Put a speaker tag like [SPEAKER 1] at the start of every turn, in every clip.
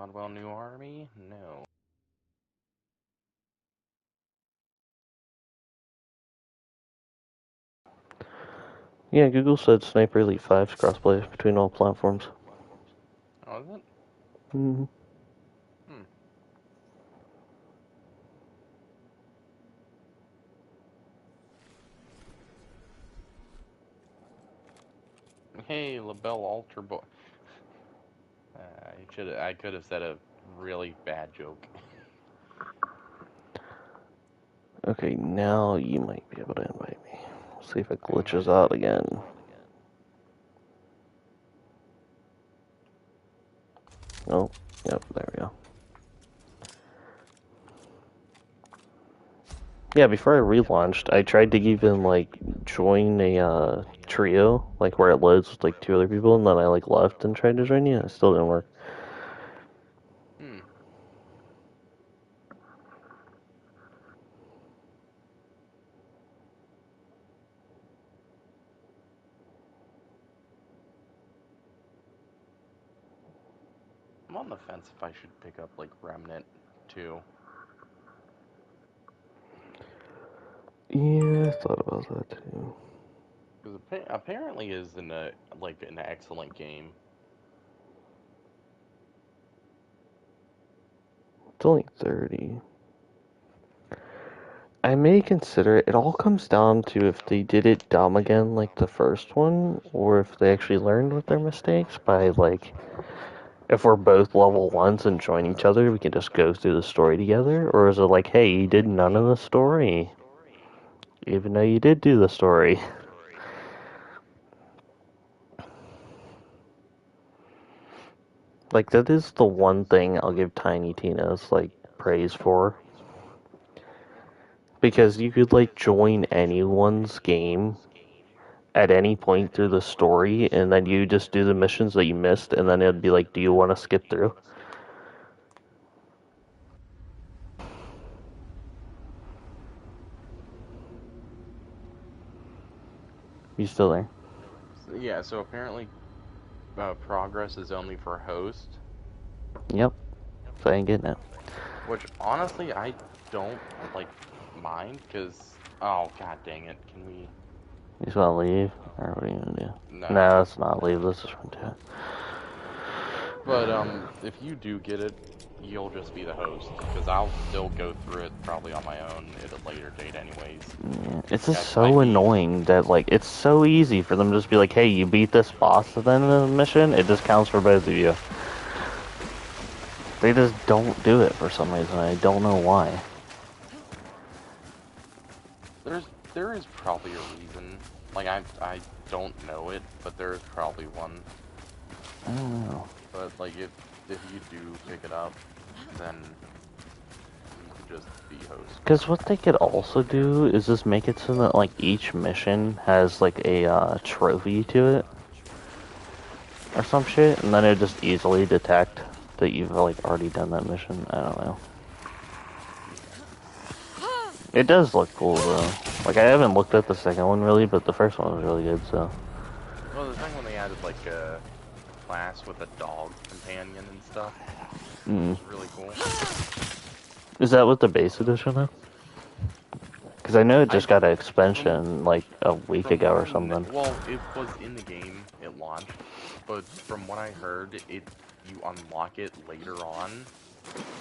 [SPEAKER 1] Rodwell New Army? No.
[SPEAKER 2] Yeah, Google said Sniper Elite 5's crossplay between all platforms.
[SPEAKER 1] Oh, is it?
[SPEAKER 2] Mm-hmm.
[SPEAKER 1] Hmm. Hey, LaBelle Alter Boy. I could have said a really bad joke.
[SPEAKER 2] Okay, now you might be able to invite me. See if it
[SPEAKER 1] I
[SPEAKER 2] glitches
[SPEAKER 1] invited
[SPEAKER 2] out
[SPEAKER 1] you.
[SPEAKER 2] again. Oh, yep, there we go. Yeah, before I relaunched, I tried to even, like, join a, trio, like, where it loads with, like, 2 other people, and then I, like, left and tried to join you, it still didn't work.
[SPEAKER 1] Hmm. I'm on the fence if I should pick up, like, Remnant, too.
[SPEAKER 2] Yeah, I thought about that, too.
[SPEAKER 1] Because apparently is like, an excellent game.
[SPEAKER 2] It's only 30. I may consider it. It all comes down to if they did it dumb again like the first one, or if they actually learned with their mistakes by, like, if we're both level 1s and join each other, we can just go through the story together, or is it like, hey, you did none of the story, even though you did do the story? Like, that is the one thing I'll give Tiny Tina's, like, praise for. Because you could, like, join anyone's game at any point through the story, and then you just do the missions that you missed, and then it'd be like, do you want to skip through? You still there?
[SPEAKER 1] So, yeah, so apparently progress is only for host,
[SPEAKER 2] Yep. So I ain't getting it.
[SPEAKER 1] which honestly I don't, like, mind, because, oh, god dang it, can we...
[SPEAKER 2] You just want to leave? Or what are you going to do? No,
[SPEAKER 1] No.
[SPEAKER 2] let's not leave. Let's just run to it.
[SPEAKER 1] But, if you do get it, you'll just be the host, because I'll still go through it probably on my own at a later date anyways.
[SPEAKER 2] Yeah. It's
[SPEAKER 1] Like,
[SPEAKER 2] just
[SPEAKER 1] I'd
[SPEAKER 2] so
[SPEAKER 1] be...
[SPEAKER 2] annoying that, like, it's so easy for them to just be like, hey, you beat this boss at the end of the mission, it just counts for both of you. They just don't do it for some reason. I don't know why.
[SPEAKER 1] There is probably a reason. Like, I don't know it, but there is probably one.
[SPEAKER 2] I don't know.
[SPEAKER 1] But, like, if you do pick it up, then you could just be host.
[SPEAKER 2] Because what they could also do is just make it so that, like, each mission has, like, a trophy to it or some shit, and then it just easily detect that you've, like, already done that mission. I don't know. It does look cool, though. Like, I haven't looked at the second one, really, but the first one was really good, so.
[SPEAKER 1] Well, the second one they added, like, a class with a dog companion and stuff, which
[SPEAKER 2] Mm.
[SPEAKER 1] is really cool.
[SPEAKER 2] Is that what the base edition is? Because I know it
[SPEAKER 1] I
[SPEAKER 2] just got an
[SPEAKER 1] from
[SPEAKER 2] expansion, like, a week
[SPEAKER 1] from
[SPEAKER 2] ago
[SPEAKER 1] what
[SPEAKER 2] or
[SPEAKER 1] I
[SPEAKER 2] something.
[SPEAKER 1] well, it was in the game, it launched, but from what I heard, you unlock it later on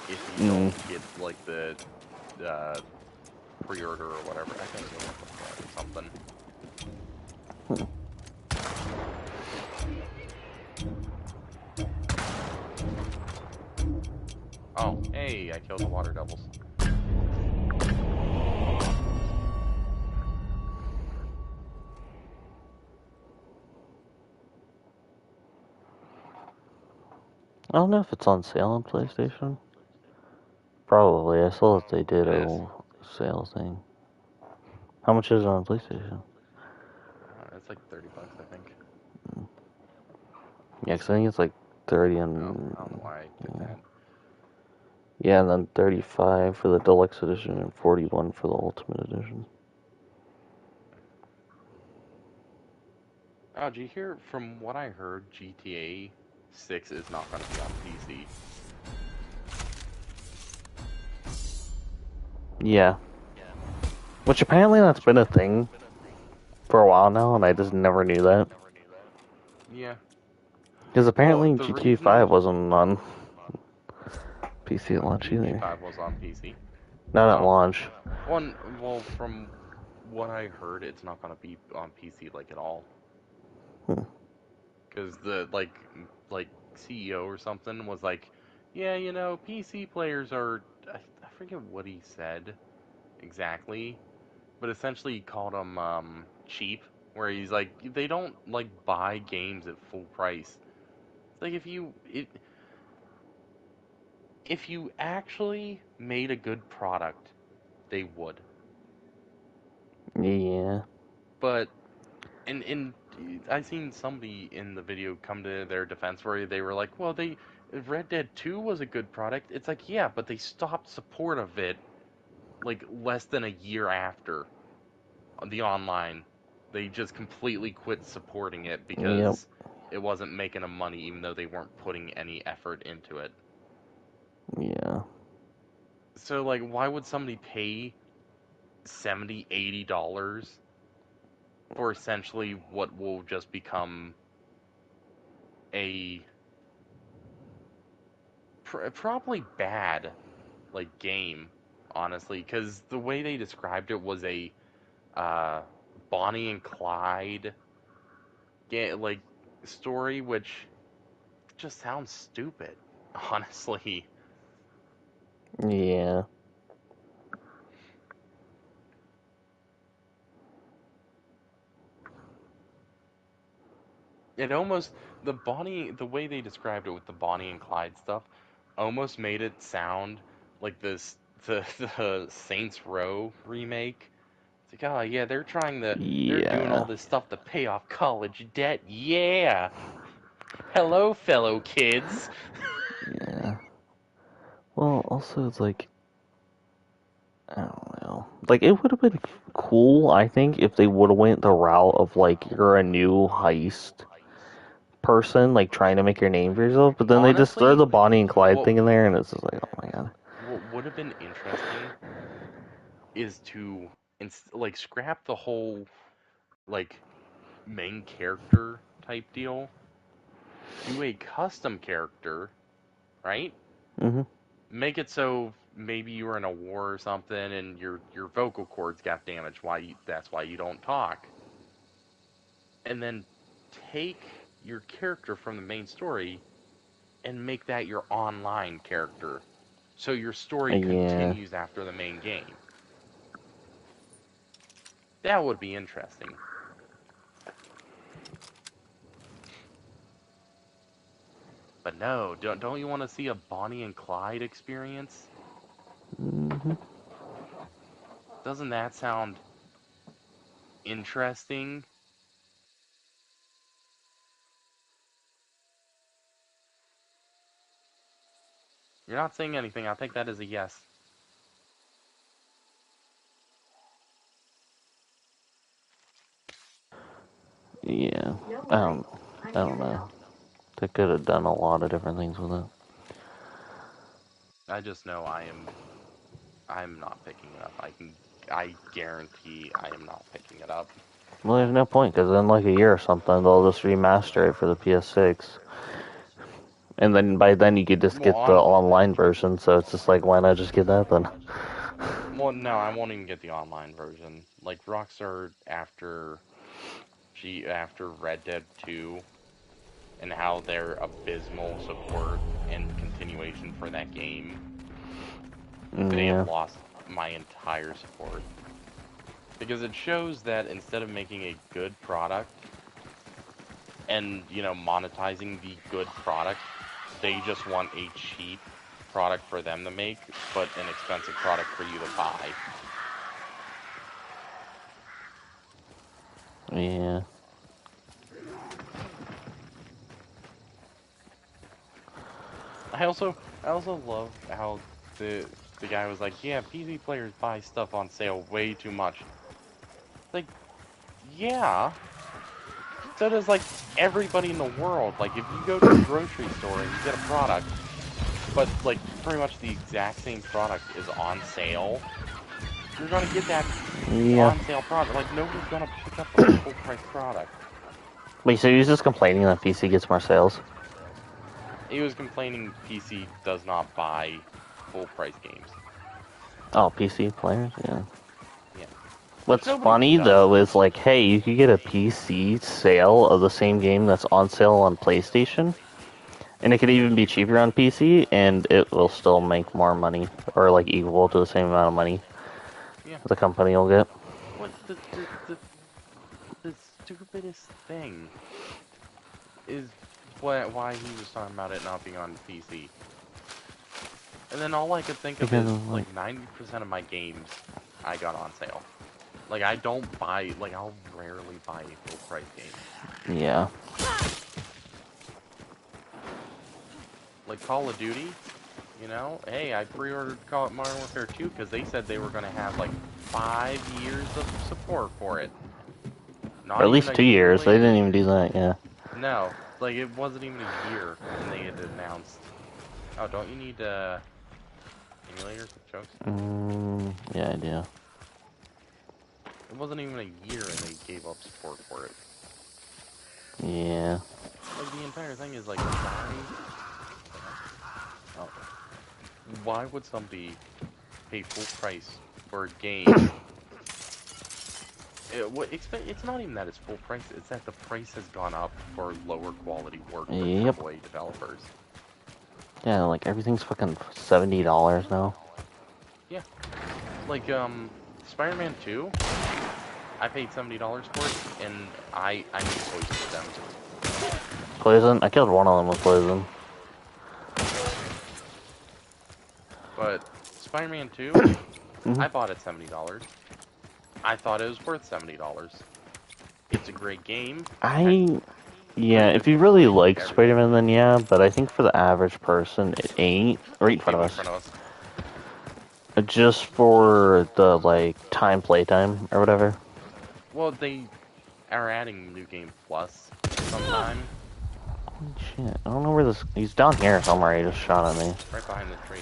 [SPEAKER 1] if you
[SPEAKER 2] Mm.
[SPEAKER 1] don't get, like, the uh, pre-order or whatever. I can't even look at something.
[SPEAKER 2] Hmm.
[SPEAKER 1] Oh, hey, I killed the water devils.
[SPEAKER 2] I don't know if it's on sale on PlayStation. Probably. I saw that they did
[SPEAKER 1] It
[SPEAKER 2] a
[SPEAKER 1] is.
[SPEAKER 2] sale thing. How much is it on PlayStation?
[SPEAKER 1] It's like $30, I think.
[SPEAKER 2] Yeah, 'cause I think it's like 30
[SPEAKER 1] Oh,
[SPEAKER 2] and...
[SPEAKER 1] I don't know why I did
[SPEAKER 2] Yeah.
[SPEAKER 1] that.
[SPEAKER 2] Yeah, and then 35 for the deluxe edition and 41 for the ultimate edition.
[SPEAKER 1] Oh, from what I heard, GTA 6 is not going to be on PC.
[SPEAKER 2] Yeah. Which apparently that's been a thing for a while now, and I just never knew that.
[SPEAKER 1] Yeah.
[SPEAKER 2] Because
[SPEAKER 1] Well,
[SPEAKER 2] apparently
[SPEAKER 1] the
[SPEAKER 2] GTA
[SPEAKER 1] reason
[SPEAKER 2] 5 wasn't on PC at launch
[SPEAKER 1] GTA
[SPEAKER 2] either.
[SPEAKER 1] 5 was on PC.
[SPEAKER 2] Not at
[SPEAKER 1] Oh,
[SPEAKER 2] launch.
[SPEAKER 1] well, from what I heard, it's not gonna be on PC like at all.
[SPEAKER 2] Hmm.
[SPEAKER 1] Because the like CEO or something was like, yeah, PC players are. I forget what he said exactly, but essentially he called them cheap. Where he's like, they don't like buy games at full price. It's like if you actually made a good product, they would.
[SPEAKER 2] Yeah.
[SPEAKER 1] But and I seen somebody in the video come to their defense where they were like, well, they Red Dead 2 was a good product. It's like, yeah, but they stopped support of it like less than a year after the online. They just completely quit supporting it
[SPEAKER 2] Yep.
[SPEAKER 1] because it wasn't making them money, even though they weren't putting any effort into it.
[SPEAKER 2] Yeah.
[SPEAKER 1] So like, why would somebody pay 70, $80 for essentially what will just become a probably bad like game, honestly, because the way they described it was a uh, Bonnie and Clyde like story, which just sounds stupid, honestly.
[SPEAKER 2] Yeah.
[SPEAKER 1] It almost the way they described it with the Bonnie and Clyde stuff, almost made it sound like the Saints Row remake. It's like, oh yeah, they're doing all
[SPEAKER 2] Yeah.
[SPEAKER 1] this stuff to pay off college debt. Yeah. Hello, fellow kids.
[SPEAKER 2] Yeah. Well, also, it's like, I don't know. Like, it would have been cool, I think, if they would have went the route of, like, you're a new heist person, like, trying to make your name for yourself, but then they just throw
[SPEAKER 1] Honestly,
[SPEAKER 2] the Bonnie and Clyde
[SPEAKER 1] what
[SPEAKER 2] thing in there, and it's just like, oh my god.
[SPEAKER 1] what would have been interesting is to like scrap the whole like main character type deal, do a custom character, right?
[SPEAKER 2] Mm-hmm.
[SPEAKER 1] Make it so maybe you were in a war or something and your vocal cords got damaged. That's why you don't talk. And then take your character from the main story and make that your online character. So your story
[SPEAKER 2] Yeah.
[SPEAKER 1] continues after the main game. That would be interesting. But no, don't you want to see a Bonnie and Clyde experience?
[SPEAKER 2] Mm-hmm.
[SPEAKER 1] Doesn't that sound interesting? You're not saying anything. I'll take that as a yes.
[SPEAKER 2] Yeah. I don't know. They could have done a lot of different things with it.
[SPEAKER 1] I just know I'm not picking it up. I guarantee I am not picking it up.
[SPEAKER 2] Well, there's no point, because in like a year or something, they'll just remaster it for the PS6. And then by then you could just
[SPEAKER 1] Well,
[SPEAKER 2] get the online version, so it's just like, why not just get that then?
[SPEAKER 1] no, I won't even get the online version. Like Rockstar after Red Dead 2 and how their abysmal support and continuation for that game, they have
[SPEAKER 2] Yeah.
[SPEAKER 1] lost my entire support. Because it shows that instead of making a good product and, monetizing the good product, they just want a cheap product for them to make, but an expensive product for you to buy.
[SPEAKER 2] Yeah.
[SPEAKER 1] I also love how the guy was like, yeah, PC players buy stuff on sale way too much. Like, yeah, so does like everybody in the world. Like, if you go to a grocery store and you get a product, but like pretty much the exact same product is on sale, You're gonna get that
[SPEAKER 2] Yeah.
[SPEAKER 1] on sale product. Like nobody's gonna pick up a full price product.
[SPEAKER 2] Wait, so he's just complaining that PC gets more sales?
[SPEAKER 1] He was complaining PC does not buy full price games.
[SPEAKER 2] Oh, PC players? Yeah.
[SPEAKER 1] Yeah, which
[SPEAKER 2] What's
[SPEAKER 1] nobody
[SPEAKER 2] funny
[SPEAKER 1] does.
[SPEAKER 2] though is like, hey, you could get a PC sale of the same game that's on sale on PlayStation, and it could even be cheaper on PC, and it will still make more money, or like equal to the same amount of money
[SPEAKER 1] Yeah.
[SPEAKER 2] the company will get.
[SPEAKER 1] What the stupidest thing is why he was talking about it not being on PC. And then all I could think of
[SPEAKER 2] Because
[SPEAKER 1] is
[SPEAKER 2] of, like,
[SPEAKER 1] like 90% of my games I got on sale. Like I don't buy like I'll rarely buy a full price game.
[SPEAKER 2] yeah.
[SPEAKER 1] Like Call of Duty, you know? Hey, I pre-ordered Call of Modern Warfare 2 because they said they were gonna have like 5 years of support for it.
[SPEAKER 2] Or
[SPEAKER 1] Not
[SPEAKER 2] at
[SPEAKER 1] even
[SPEAKER 2] least
[SPEAKER 1] a
[SPEAKER 2] 2 years. They
[SPEAKER 1] yearly.
[SPEAKER 2] didn't even do that, yeah.
[SPEAKER 1] No, like it wasn't even a year, and they had announced. Oh, don't you need emulators with chokes?
[SPEAKER 2] Yeah, I do.
[SPEAKER 1] It wasn't even a year, and they gave up support for it.
[SPEAKER 2] Yeah.
[SPEAKER 1] Like the entire thing is like, oh, why would somebody pay full price for a game? It's not even that it's full price. It's that the price has gone up for lower quality work for
[SPEAKER 2] Yep.
[SPEAKER 1] AAA developers.
[SPEAKER 2] Yeah, like everything's fucking $70 now.
[SPEAKER 1] Yeah, like Spider-Man 2. I paid $70 for it, and I made toys with them.
[SPEAKER 2] Poison? I killed one of them with poison.
[SPEAKER 1] But Spider-Man 2,
[SPEAKER 2] Hmm.
[SPEAKER 1] I bought it $70. I thought it was worth $70. It's a great game. Has
[SPEAKER 2] Yeah,
[SPEAKER 1] great
[SPEAKER 2] if you really
[SPEAKER 1] story,
[SPEAKER 2] like
[SPEAKER 1] everything.
[SPEAKER 2] Spider-Man, then yeah, but I think for the average person, it ain't. Right in front
[SPEAKER 1] Came
[SPEAKER 2] of
[SPEAKER 1] in
[SPEAKER 2] us.
[SPEAKER 1] front of us.
[SPEAKER 2] Just for the, like, playtime, or whatever.
[SPEAKER 1] Well, they are adding New Game Plus sometime,
[SPEAKER 2] Holy shit, I don't know where this... He's down here somewhere, he just shot at me.
[SPEAKER 1] right behind the tree.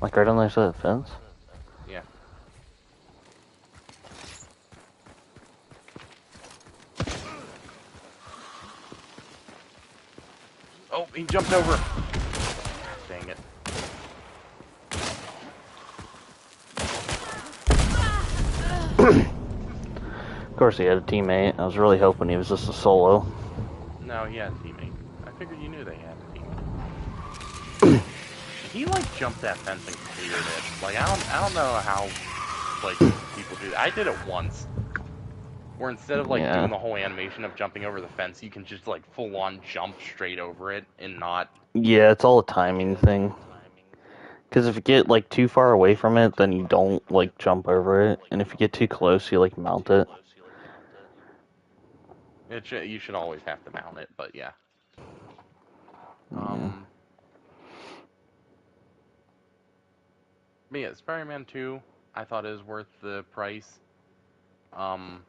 [SPEAKER 2] Like, right on the other side of the fence?
[SPEAKER 1] Yeah. Oh, he jumped over. Dang it.
[SPEAKER 2] Of course he had a teammate. I was really hoping he was just a solo.
[SPEAKER 1] No, he had a teammate. I figured you knew they had a teammate. He like jumped that fence and cleared it. Like I don't know how like people do that. I did it once. Where instead of like
[SPEAKER 2] Yeah.
[SPEAKER 1] doing the whole animation of jumping over the fence, you can just like full on jump straight over it and not.
[SPEAKER 2] Yeah, it's all a timing thing. Because if you get, like, too far away from it, then you don't, like, jump over it. And if you get too close, you, like, mount it.
[SPEAKER 1] You should always have to mount it, but yeah.
[SPEAKER 2] Yeah.
[SPEAKER 1] Um, but yeah, Spider-Man 2, I thought it was worth the price. Um,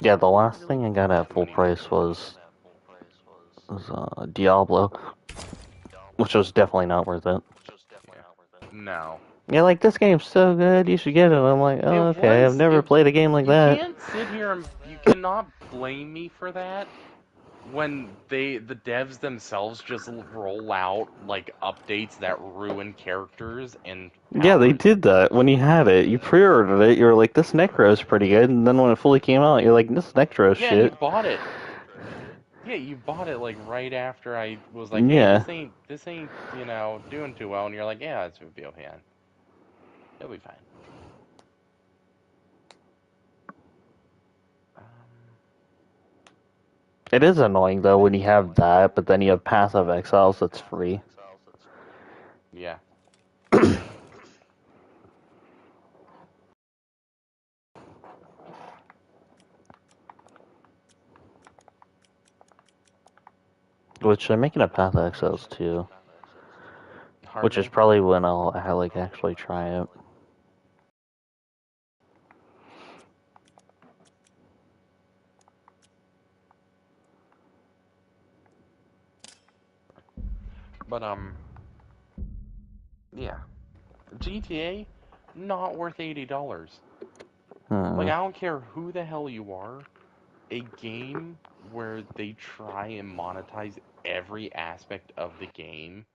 [SPEAKER 2] Yeah, the
[SPEAKER 1] didn't
[SPEAKER 2] last
[SPEAKER 1] really
[SPEAKER 2] thing I
[SPEAKER 1] get
[SPEAKER 2] got at
[SPEAKER 1] too
[SPEAKER 2] full
[SPEAKER 1] many new
[SPEAKER 2] price
[SPEAKER 1] games.
[SPEAKER 2] was Diablo, which was definitely not worth it.
[SPEAKER 1] Yeah. No.
[SPEAKER 2] Yeah, like, this game's so good, you should get it. I'm like, oh, okay, I've never
[SPEAKER 1] It.
[SPEAKER 2] played a game like
[SPEAKER 1] You
[SPEAKER 2] that.
[SPEAKER 1] can't sit here and you cannot blame me for that when the devs themselves just roll out like updates that ruin characters and
[SPEAKER 2] Yeah, they
[SPEAKER 1] powers.
[SPEAKER 2] did that when you had it. You pre-ordered it, you were like, this Necro's pretty good, and then when it fully came out, you're like, this Necro's
[SPEAKER 1] Yeah, and you
[SPEAKER 2] shit.
[SPEAKER 1] bought it. Yeah, you bought it like right after I was like, "Hey,
[SPEAKER 2] Yeah.
[SPEAKER 1] this ain't, doing too well." And you're like, "Yeah, it's gonna be okay. It'll be fine." Um,
[SPEAKER 2] It is annoying, though, when you have that, but then you have Path of Exiles that's free.
[SPEAKER 1] yeah.
[SPEAKER 2] Which they're making a Path of Exiles, too.
[SPEAKER 1] Are
[SPEAKER 2] Which is
[SPEAKER 1] they?
[SPEAKER 2] probably when I'll, like, actually try it.
[SPEAKER 1] But yeah, GTA not worth $80. Like,
[SPEAKER 2] Hmm.
[SPEAKER 1] I don't care who the hell you are, a game where they try and monetize every aspect of the game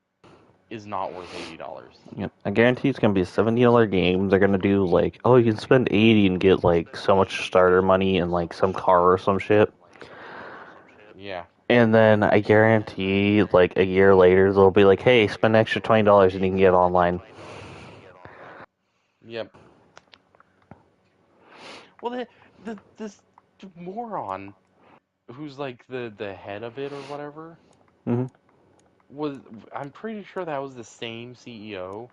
[SPEAKER 1] is not worth $80.
[SPEAKER 2] Yep. I guarantee it's gonna be a $70 game. They're gonna do like, oh, you can spend 80 and get like so much starter money and like some car or some shit.
[SPEAKER 1] Yeah.
[SPEAKER 2] And then I guarantee like a year later they'll be like, hey, spend an extra $20 and you can get online.
[SPEAKER 1] Yep. Well, this moron who's like the head of it or whatever
[SPEAKER 2] Hmm.
[SPEAKER 1] was, I'm pretty sure that was the same CEO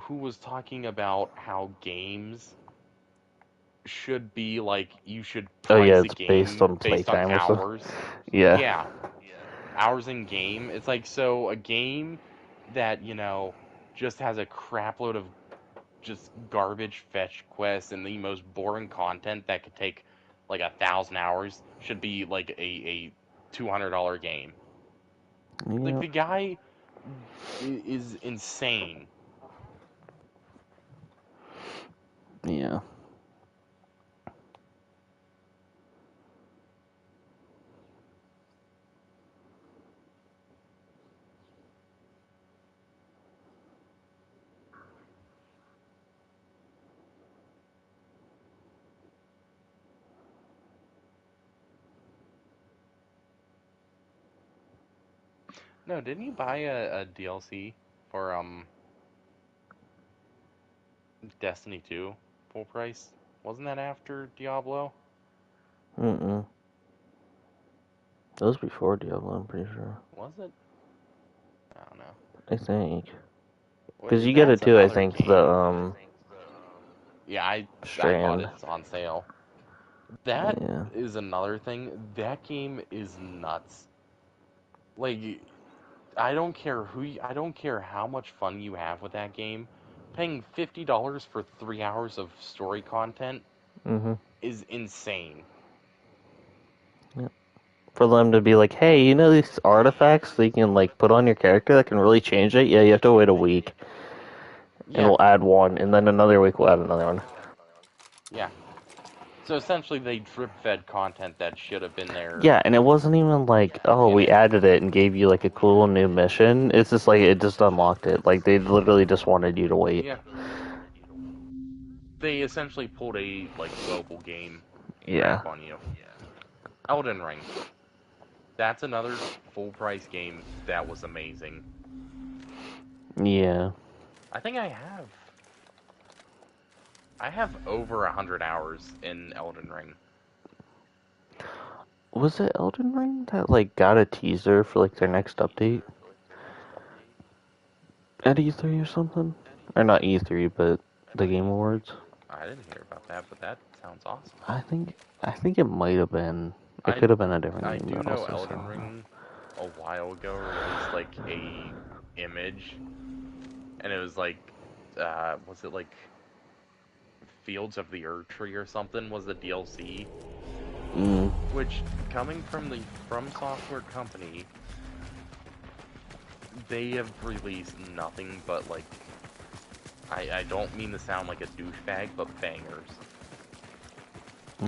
[SPEAKER 1] who was talking about how games should be like, you should
[SPEAKER 2] Oh yeah,
[SPEAKER 1] price a
[SPEAKER 2] it's based
[SPEAKER 1] game
[SPEAKER 2] on
[SPEAKER 1] based on
[SPEAKER 2] playtime or so.
[SPEAKER 1] hours.
[SPEAKER 2] Yeah.
[SPEAKER 1] Yeah, hours in game. It's like, so a game that, just has a crapload of just garbage fetch quests and the most boring content that could take like 1,000 hours should be like a $200 game. Like,
[SPEAKER 2] Yep.
[SPEAKER 1] the guy is insane.
[SPEAKER 2] Yeah.
[SPEAKER 1] No, didn't you buy a DLC for Destiny 2 full price? Wasn't that after Diablo?
[SPEAKER 2] Mm-mm. That was before Diablo, I'm pretty sure.
[SPEAKER 1] Was it? I don't know.
[SPEAKER 2] I think.
[SPEAKER 1] Well,
[SPEAKER 2] Because you get it
[SPEAKER 1] that's
[SPEAKER 2] too, I
[SPEAKER 1] another
[SPEAKER 2] think, the,
[SPEAKER 1] game. Yeah, I bought
[SPEAKER 2] Strand.
[SPEAKER 1] it on sale. That
[SPEAKER 2] Yeah.
[SPEAKER 1] is another thing. That game is nuts. Like, I don't care how much fun you have with that game. Paying $50 for 3 hours of story content
[SPEAKER 2] Mm-hmm.
[SPEAKER 1] is insane.
[SPEAKER 2] Yep. For them to be like, hey, you know these artifacts that you can, like, put on your character that can really change it? Yeah, you have to wait a week. And
[SPEAKER 1] Yeah,
[SPEAKER 2] we'll add one, and then another week we'll add another one.
[SPEAKER 1] yeah. So essentially, they drip fed content that should have been there
[SPEAKER 2] Yeah, and it wasn't even like, oh,
[SPEAKER 1] in
[SPEAKER 2] we
[SPEAKER 1] it.
[SPEAKER 2] added it and gave you, like, a cool new mission. It's just like, it just unlocked it. Like, they literally just wanted you to wait.
[SPEAKER 1] Yeah, they essentially pulled a like mobile game
[SPEAKER 2] Yeah.
[SPEAKER 1] crap on you. Elden Ring. That's another full price game that was amazing.
[SPEAKER 2] Yeah.
[SPEAKER 1] I think I have over 100 hours in Elden Ring.
[SPEAKER 2] Was it Elden Ring that, like, got a teaser for, like, their next update? At E3 or something? Or not E3, but the Game Awards?
[SPEAKER 1] I didn't hear about that, but that sounds awesome.
[SPEAKER 2] I think it might have been. It
[SPEAKER 1] I
[SPEAKER 2] could have been a different
[SPEAKER 1] I
[SPEAKER 2] game
[SPEAKER 1] do
[SPEAKER 2] that
[SPEAKER 1] know
[SPEAKER 2] also saw
[SPEAKER 1] Elden Ring a while ago released like a image, and it was like, was it like Fields of the Earth Tree or something was the DLC,
[SPEAKER 2] that. Mm.
[SPEAKER 1] which, coming from the From Software company, they have released nothing but like, I don't mean to sound like a douchebag, but bangers.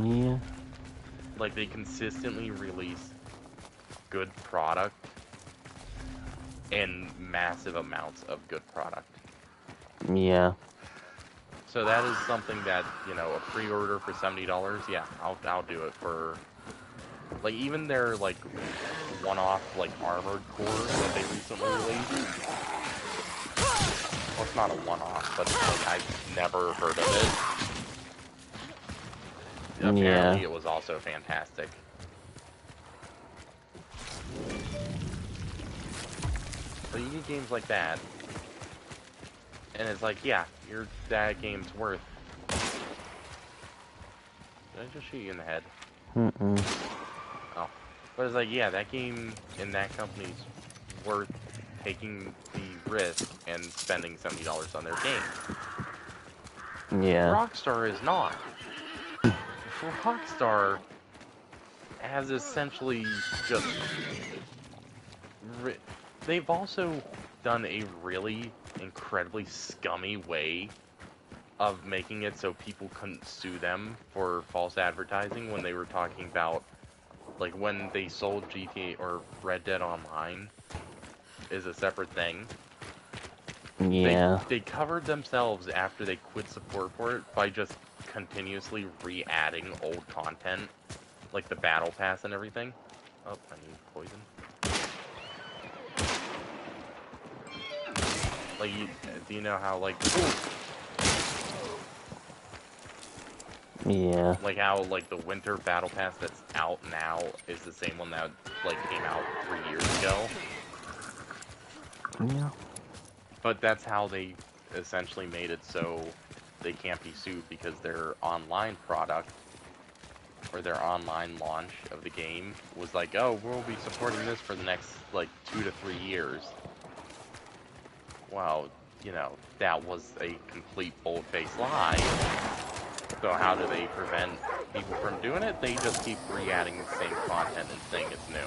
[SPEAKER 2] Yeah.
[SPEAKER 1] Like, they consistently release good product and massive amounts of good product.
[SPEAKER 2] Yeah.
[SPEAKER 1] So that is something that, a pre-order for $70, yeah, I'll do it for, like, even their like one-off like Armored Core that they recently released. Well, it's not a one-off, but like, I've never heard of it.
[SPEAKER 2] Yeah.
[SPEAKER 1] Apparently, it was also fantastic. So you get games like that, and it's like, yeah, that game's worth. Did I just shoot you in the head?
[SPEAKER 2] Mm-mm.
[SPEAKER 1] Oh, but it's like, yeah, that game in that company's worth taking the risk and spending $70 on their game.
[SPEAKER 2] Yeah.
[SPEAKER 1] Rockstar is not. Rockstar has essentially just they've also done a really incredibly scummy way of making it so people couldn't sue them for false advertising when they were talking about, like, when they sold GTA or Red Dead Online is a separate thing. They
[SPEAKER 2] Yeah.
[SPEAKER 1] they covered themselves after they quit support for it by just continuously re-adding old content, like the battle pass and everything. Oh, I need poison. Like, do you know how,
[SPEAKER 2] Yeah.
[SPEAKER 1] how, like, the winter battle pass that's out now is the same one that, like, came out 3 years ago?
[SPEAKER 2] Yeah.
[SPEAKER 1] But that's how they essentially made it so they can't be sued, because their online product, or their online launch of the game, was like, oh, we'll be supporting this for the next, like, 2 to 3 years. Well, that was a complete bold-faced lie. So how do they prevent people from doing it? They just keep re-adding the same content and saying it's new.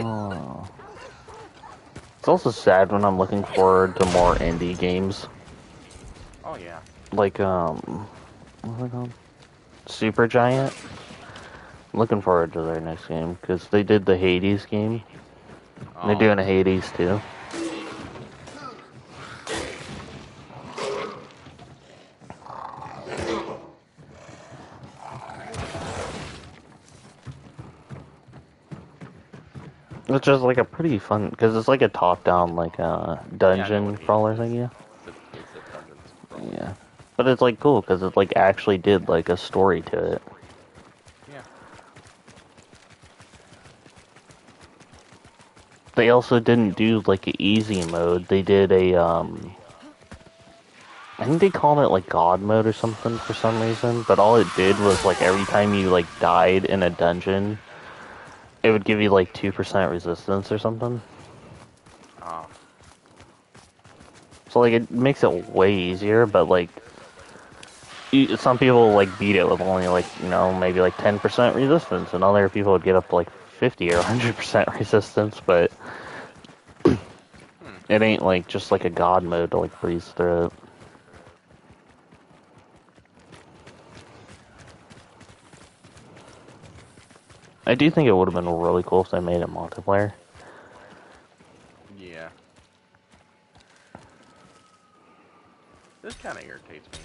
[SPEAKER 2] Oh. It's also sad when I'm looking forward to more indie games.
[SPEAKER 1] Oh, yeah.
[SPEAKER 2] Like, what's it called? Supergiant. I'm looking forward to their next game, because they did the Hades game. They're
[SPEAKER 1] Oh,
[SPEAKER 2] doing a Hades too. Which is like a pretty fun, because it's like a top-down, like,
[SPEAKER 1] yeah, I know what
[SPEAKER 2] dungeon
[SPEAKER 1] Hades
[SPEAKER 2] crawler
[SPEAKER 1] is.
[SPEAKER 2] thing, yeah.
[SPEAKER 1] It's a dungeon crawler.
[SPEAKER 2] Yeah. But it's like cool, because it like actually did like a story to it.
[SPEAKER 1] Yeah.
[SPEAKER 2] They also didn't do like an easy mode. They did I think they called it like God mode or something for some reason. But all it did was like every time you like died in a dungeon, it would give you like 2% resistance or something.
[SPEAKER 1] Ah.
[SPEAKER 2] So like it makes it way easier, but like some people like beat it with only like maybe like 10% resistance, and other people would get up to like 50 or 100% resistance. But
[SPEAKER 1] Hmm.
[SPEAKER 2] it ain't like just like a God mode to like breeze through it. I do think it would have been really cool if they made it multiplayer.
[SPEAKER 1] Yeah. This kind of irritates me.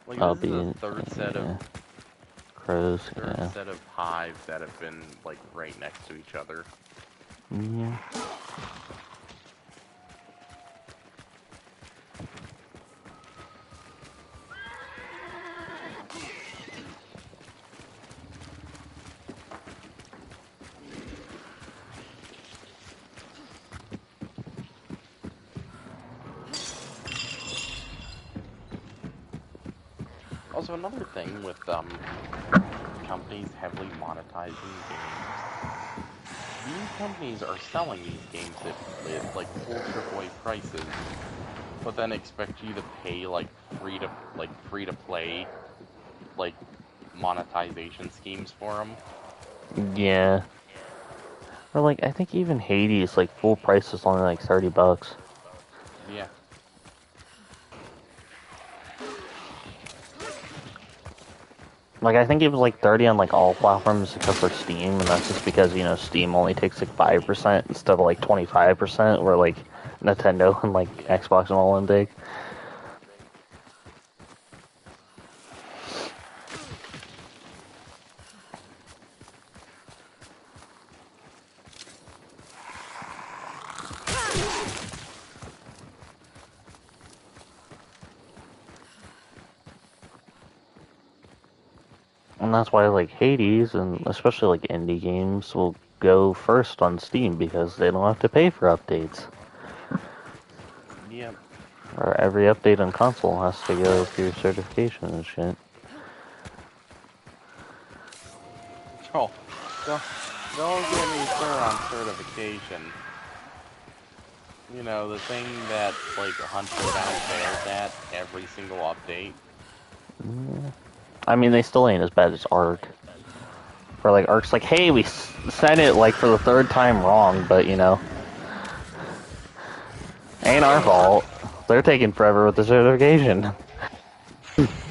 [SPEAKER 1] Like,
[SPEAKER 2] I'll
[SPEAKER 1] this is
[SPEAKER 2] be
[SPEAKER 1] the
[SPEAKER 2] yeah, crows.
[SPEAKER 1] third
[SPEAKER 2] Yeah.
[SPEAKER 1] set of hives that have been, like, right next to each other.
[SPEAKER 2] Yeah.
[SPEAKER 1] Also, another thing with companies heavily monetizing games, these companies are selling these games at like full AAA prices, but then expect you to pay like free to play, like, monetization schemes for them.
[SPEAKER 2] Yeah. Or like I think even Hades like full price is only like $30.
[SPEAKER 1] Yeah.
[SPEAKER 2] Like I think it was like 30 on like all platforms except for Steam, and that's just because Steam only takes like 5% instead of like 25%, where like Nintendo and like
[SPEAKER 1] Yeah.
[SPEAKER 2] Xbox and all them take. And that's why like Hades and especially like indie games will go first on Steam because they don't have to pay for updates.
[SPEAKER 1] Yep.
[SPEAKER 2] Or every update on console has to go through certification and shit.
[SPEAKER 1] Oh, don't get me started on certification. You know, the thing that, like, Hunt Showdown fails at every single update.
[SPEAKER 2] I mean, they still ain't as bad as Ark. Where, like, Ark's like, hey, we sent it, like, for the third time wrong, but, you know. Ain't our fault. They're taking forever with the certification.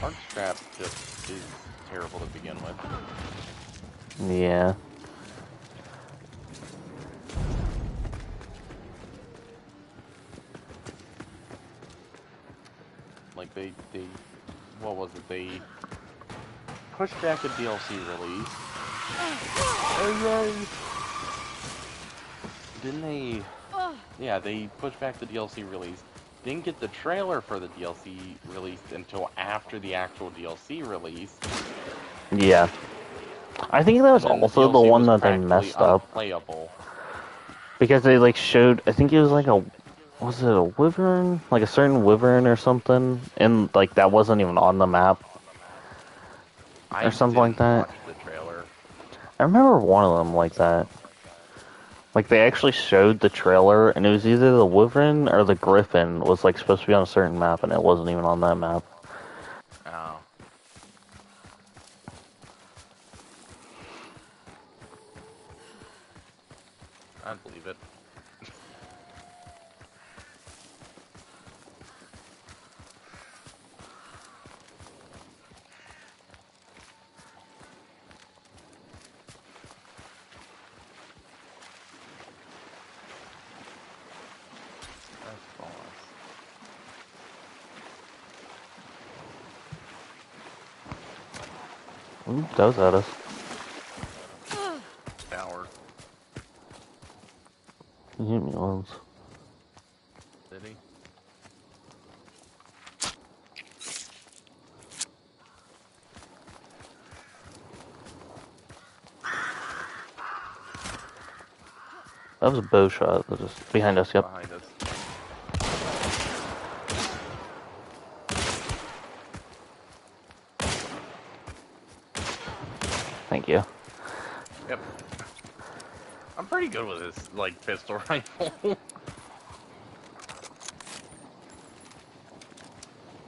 [SPEAKER 1] Arc Strap just is terrible to begin with.
[SPEAKER 2] Yeah.
[SPEAKER 1] Like, what was it? They pushed back a DLC release. And then, didn't they? Yeah, they pushed back the DLC release. Didn't get the trailer for the DLC released until after the actual DLC release.
[SPEAKER 2] Yeah. I think that was
[SPEAKER 1] And then the
[SPEAKER 2] also the
[SPEAKER 1] DLC
[SPEAKER 2] one
[SPEAKER 1] was
[SPEAKER 2] that they
[SPEAKER 1] practically
[SPEAKER 2] messed up.
[SPEAKER 1] unplayable.
[SPEAKER 2] Because they, like, showed, I think it was like a, was it a wyvern? Like a certain wyvern or something? And, like, that wasn't even on the map. Or
[SPEAKER 1] I
[SPEAKER 2] something like
[SPEAKER 1] didn't
[SPEAKER 2] that.
[SPEAKER 1] watch the trailer.
[SPEAKER 2] I remember one of them like that. Like, they actually showed the trailer, and it was either the wyvern or the griffin was, like, supposed to be on a certain map, and it wasn't even on that map.
[SPEAKER 1] Oh. I'd believe it. That's false.
[SPEAKER 2] Ooh, that was at us.
[SPEAKER 1] Tower.
[SPEAKER 2] You hit me once.
[SPEAKER 1] Did he?
[SPEAKER 2] That was a bow shot. That was just behind us, yep.
[SPEAKER 1] Behind us.
[SPEAKER 2] Thank you.
[SPEAKER 1] Yep. I'm pretty good with this, like, pistol rifle.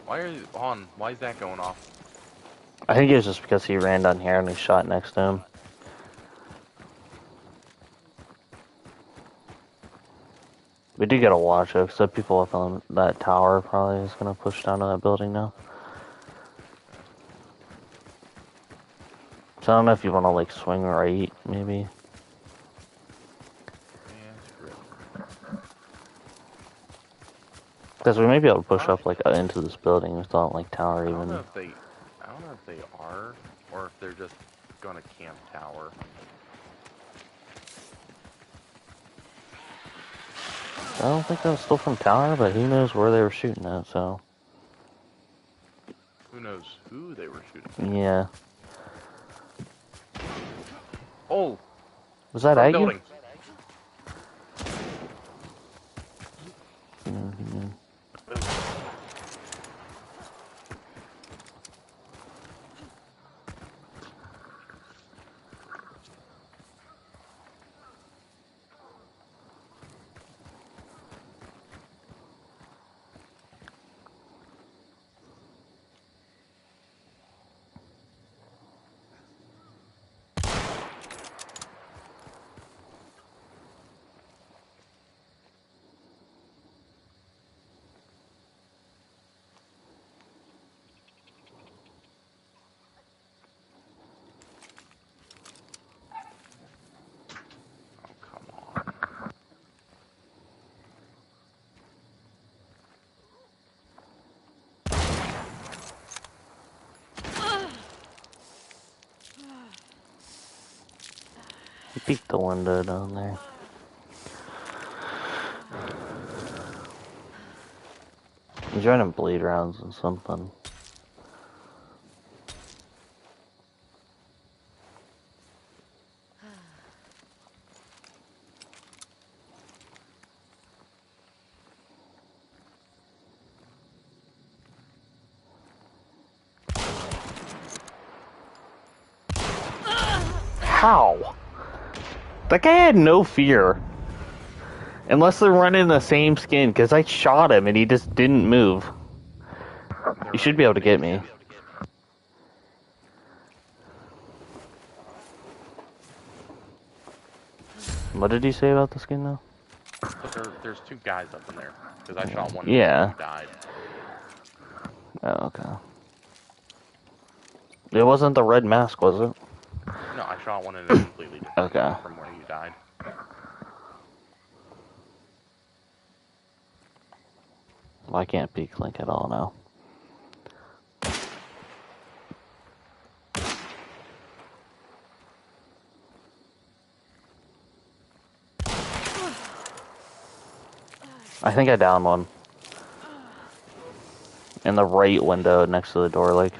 [SPEAKER 1] Why are you on? Why is that going off?
[SPEAKER 2] I think it was just because he ran down here and he shot next to him. We do gotta watch it, because the people up on that tower probably is gonna push down to that building now. So I don't know if you wanna, like, swing right, maybe.
[SPEAKER 1] Yeah, screw it.
[SPEAKER 2] Because we may be able to
[SPEAKER 1] I
[SPEAKER 2] push
[SPEAKER 1] don't,
[SPEAKER 2] up, like, into this building without, like, tower
[SPEAKER 1] I don't know
[SPEAKER 2] even.
[SPEAKER 1] if they, I don't know if they are, or if they're just gonna camp tower.
[SPEAKER 2] I don't think that was still from tower, but who knows where they were shooting at, so.
[SPEAKER 1] Who knows who they were shooting at?
[SPEAKER 2] Yeah.
[SPEAKER 1] Oh,
[SPEAKER 2] Was that
[SPEAKER 1] front
[SPEAKER 2] at you?
[SPEAKER 1] building.
[SPEAKER 2] Mm-hmm.
[SPEAKER 1] Oh, come on.
[SPEAKER 2] He peeked the window down there. He's running bleed rounds and something. How? That guy had no fear. Unless they're running the same skin, because I shot him and he just didn't move.
[SPEAKER 1] They're
[SPEAKER 2] You should
[SPEAKER 1] running
[SPEAKER 2] be
[SPEAKER 1] the
[SPEAKER 2] able to
[SPEAKER 1] same
[SPEAKER 2] get me.
[SPEAKER 1] skin.
[SPEAKER 2] What did he say about the skin now?
[SPEAKER 1] But there's two guys up in there. Because I shot one before
[SPEAKER 2] Yeah.
[SPEAKER 1] you died.
[SPEAKER 2] Oh, okay. It wasn't the red mask, was it?
[SPEAKER 1] No, I shot one in a completely different
[SPEAKER 2] Okay.
[SPEAKER 1] spot from where you died.
[SPEAKER 2] Well, I can't peek Link at all now. I think I downed one. In the right window next to the door, like.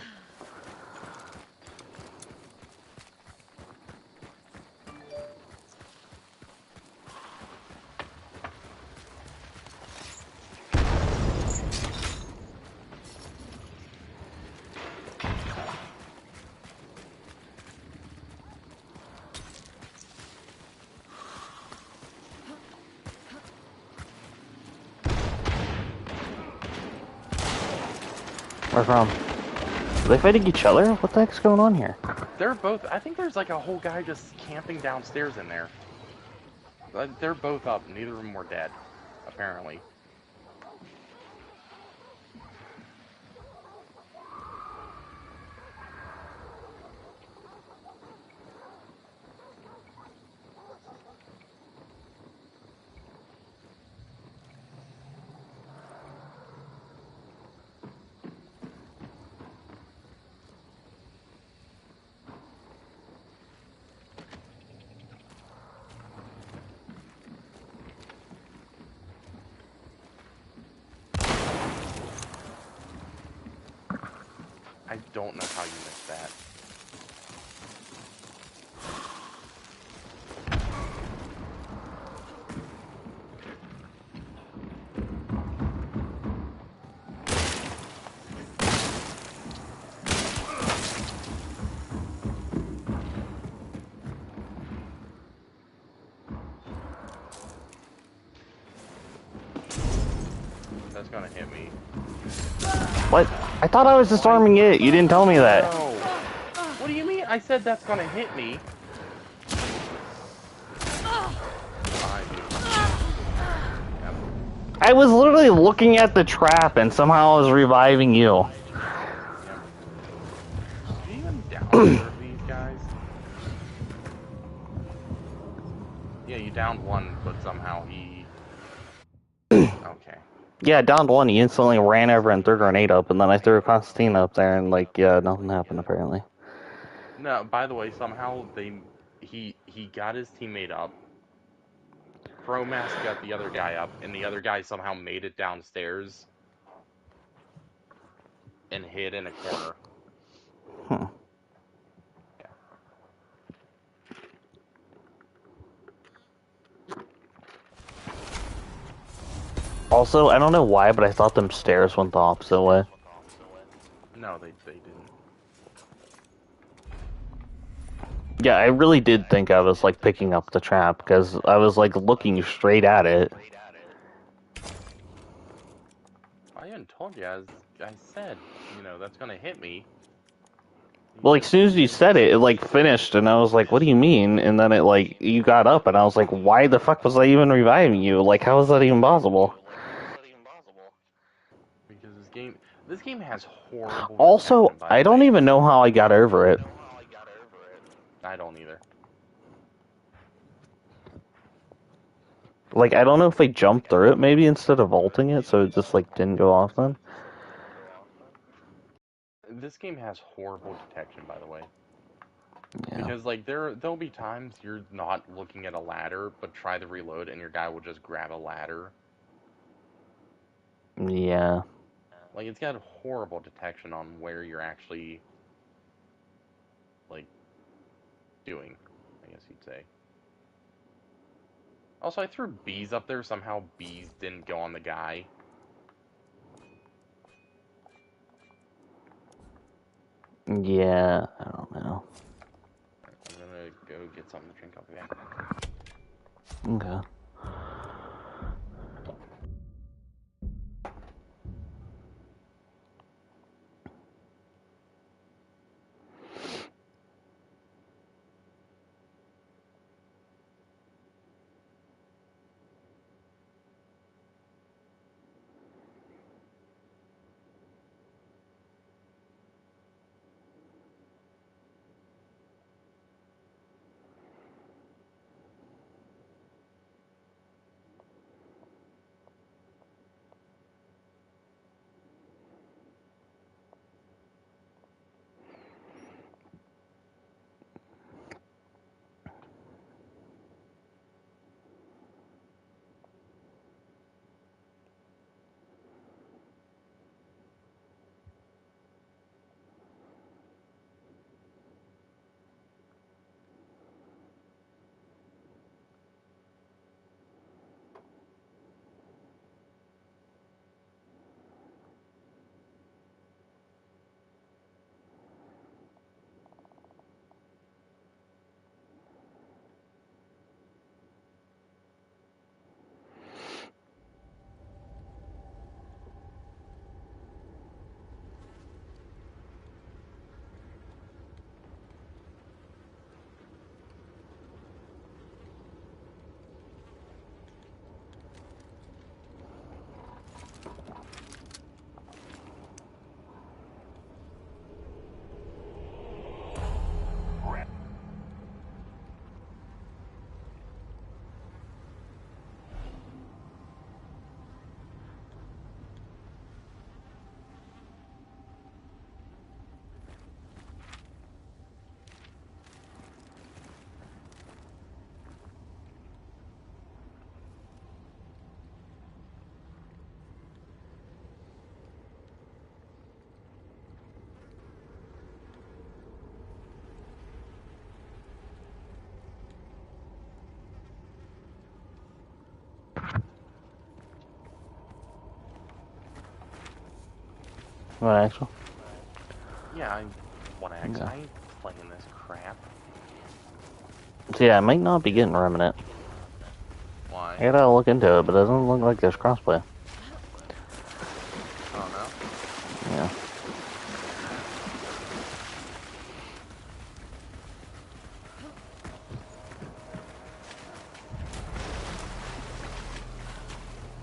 [SPEAKER 2] Where from? Are they fighting each other? What the heck's going on here?
[SPEAKER 1] They're both... I think there's like a whole guy just camping downstairs in there. They're both up. Neither of them were dead, apparently. I don't know how you missed that. That's gonna hit me.
[SPEAKER 2] What? I thought I was disarming it. You didn't tell me that.
[SPEAKER 1] No. What do you mean? I said that's gonna hit me. Behind you. Yep.
[SPEAKER 2] I was literally looking at the trap and somehow I was reviving you.
[SPEAKER 1] Yep. Did you even down either of these guys? Yeah, you downed one, but somehow he... Okay.
[SPEAKER 2] Yeah, downed one. He instantly ran over and threw a grenade up, and then I threw a Constantina up there, and like, yeah, nothing happened apparently.
[SPEAKER 1] No, by the way, somehow he got his teammate up. Mask got the other guy up, and the other guy somehow made it downstairs and hid in a corner.
[SPEAKER 2] Hmm.
[SPEAKER 1] Yeah.
[SPEAKER 2] Also, I don't know why, but I thought them stairs went the opposite way.
[SPEAKER 1] No, they didn't.
[SPEAKER 2] Yeah, I really did think I was like picking up the trap because I was like looking straight at it.
[SPEAKER 1] I hadn't told you. I said, you know, that's gonna hit me.
[SPEAKER 2] Well, like, as soon as you said it, it like finished, and I was like, "What do you mean?" And then it like you got up, and I was like, "Why the fuck was I even reviving you? Like, how is that even possible?"
[SPEAKER 1] Because this game has horrible
[SPEAKER 2] Also,
[SPEAKER 1] detection, by the
[SPEAKER 2] I don't
[SPEAKER 1] way.
[SPEAKER 2] even know how I got over it.
[SPEAKER 1] I don't either.
[SPEAKER 2] Like, I don't know if I jumped through it maybe instead of vaulting it, so it just like didn't go off then.
[SPEAKER 1] This game has horrible detection, by the way.
[SPEAKER 2] Yeah.
[SPEAKER 1] Because like there'll be times you're not looking at a ladder, but try to reload, and your guy will just grab a ladder.
[SPEAKER 2] Yeah.
[SPEAKER 1] Like it's got horrible detection on where you're actually like doing, I guess you'd say. Also, I threw bees up there. Somehow bees didn't go on the guy.
[SPEAKER 2] Yeah, I don't know.
[SPEAKER 1] I'm gonna go get something to drink. I'll be back.
[SPEAKER 2] Okay. What actual?
[SPEAKER 1] Yeah, I 1X.
[SPEAKER 2] Yeah.
[SPEAKER 1] I ain't playing this crap.
[SPEAKER 2] So yeah, I might not be getting Remnant.
[SPEAKER 1] Why?
[SPEAKER 2] I gotta look into it, but it doesn't look like there's crossplay.
[SPEAKER 1] Oh no.
[SPEAKER 2] Yeah.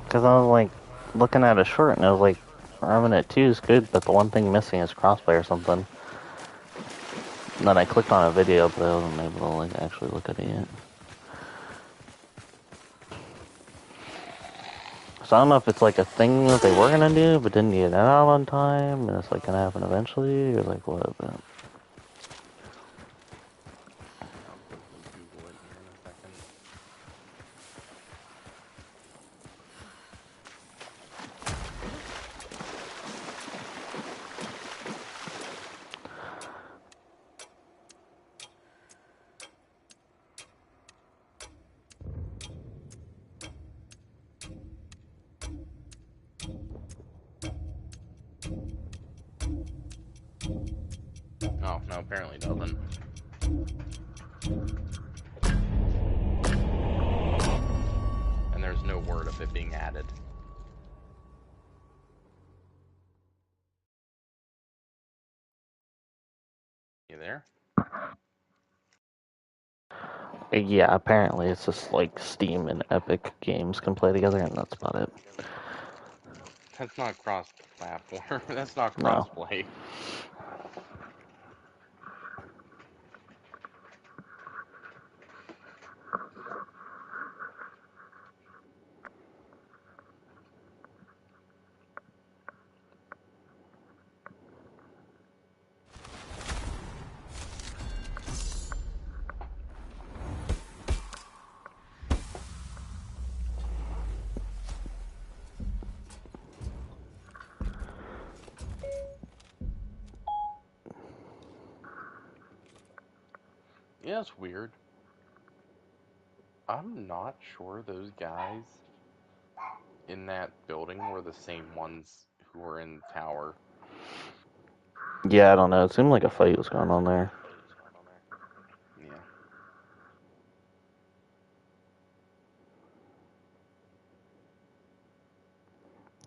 [SPEAKER 2] Because I was like looking at a short and I was like, Remnant 2 is good, but the one thing missing is crossplay or something. And then I clicked on a video, but I wasn't able to like actually look at it yet. So I don't know if it's like a thing that they were gonna do, but didn't get it out on time, and it's like gonna happen eventually, or like what? But
[SPEAKER 1] I'll quickly Google it here in a second. Oh, no, apparently it doesn't. And there's no word of it being added. You there?
[SPEAKER 2] yeah, apparently it's just like Steam and Epic Games can play together, and that's about it.
[SPEAKER 1] That's not cross-platform. That's not
[SPEAKER 2] No.
[SPEAKER 1] cross-play. Yeah, it's weird. I'm not sure those guys in that building were the same ones who were in the tower.
[SPEAKER 2] Yeah, I don't know. It seemed like a fight was going on there.
[SPEAKER 1] Yeah.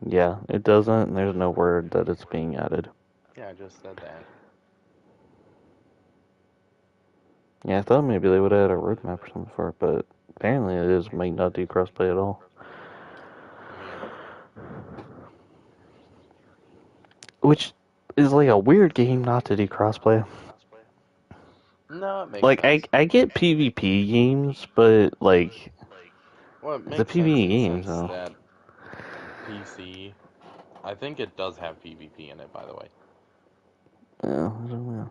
[SPEAKER 2] Yeah, it doesn't, and there's no word that it's being added.
[SPEAKER 1] Yeah, I just said that.
[SPEAKER 2] Yeah, I thought maybe they would have had a roadmap or something for it, but apparently it is might not do crossplay at all.
[SPEAKER 1] Yeah.
[SPEAKER 2] Which is like a weird game not to do crossplay.
[SPEAKER 1] No, it makes
[SPEAKER 2] Like
[SPEAKER 1] sense.
[SPEAKER 2] I get PvP games, but like
[SPEAKER 1] Well, it
[SPEAKER 2] it's a
[SPEAKER 1] makes sense
[SPEAKER 2] PvE
[SPEAKER 1] in the
[SPEAKER 2] game,
[SPEAKER 1] sense
[SPEAKER 2] so
[SPEAKER 1] that PC, I think it does have PvP in it, by the way.
[SPEAKER 2] yeah, I don't know.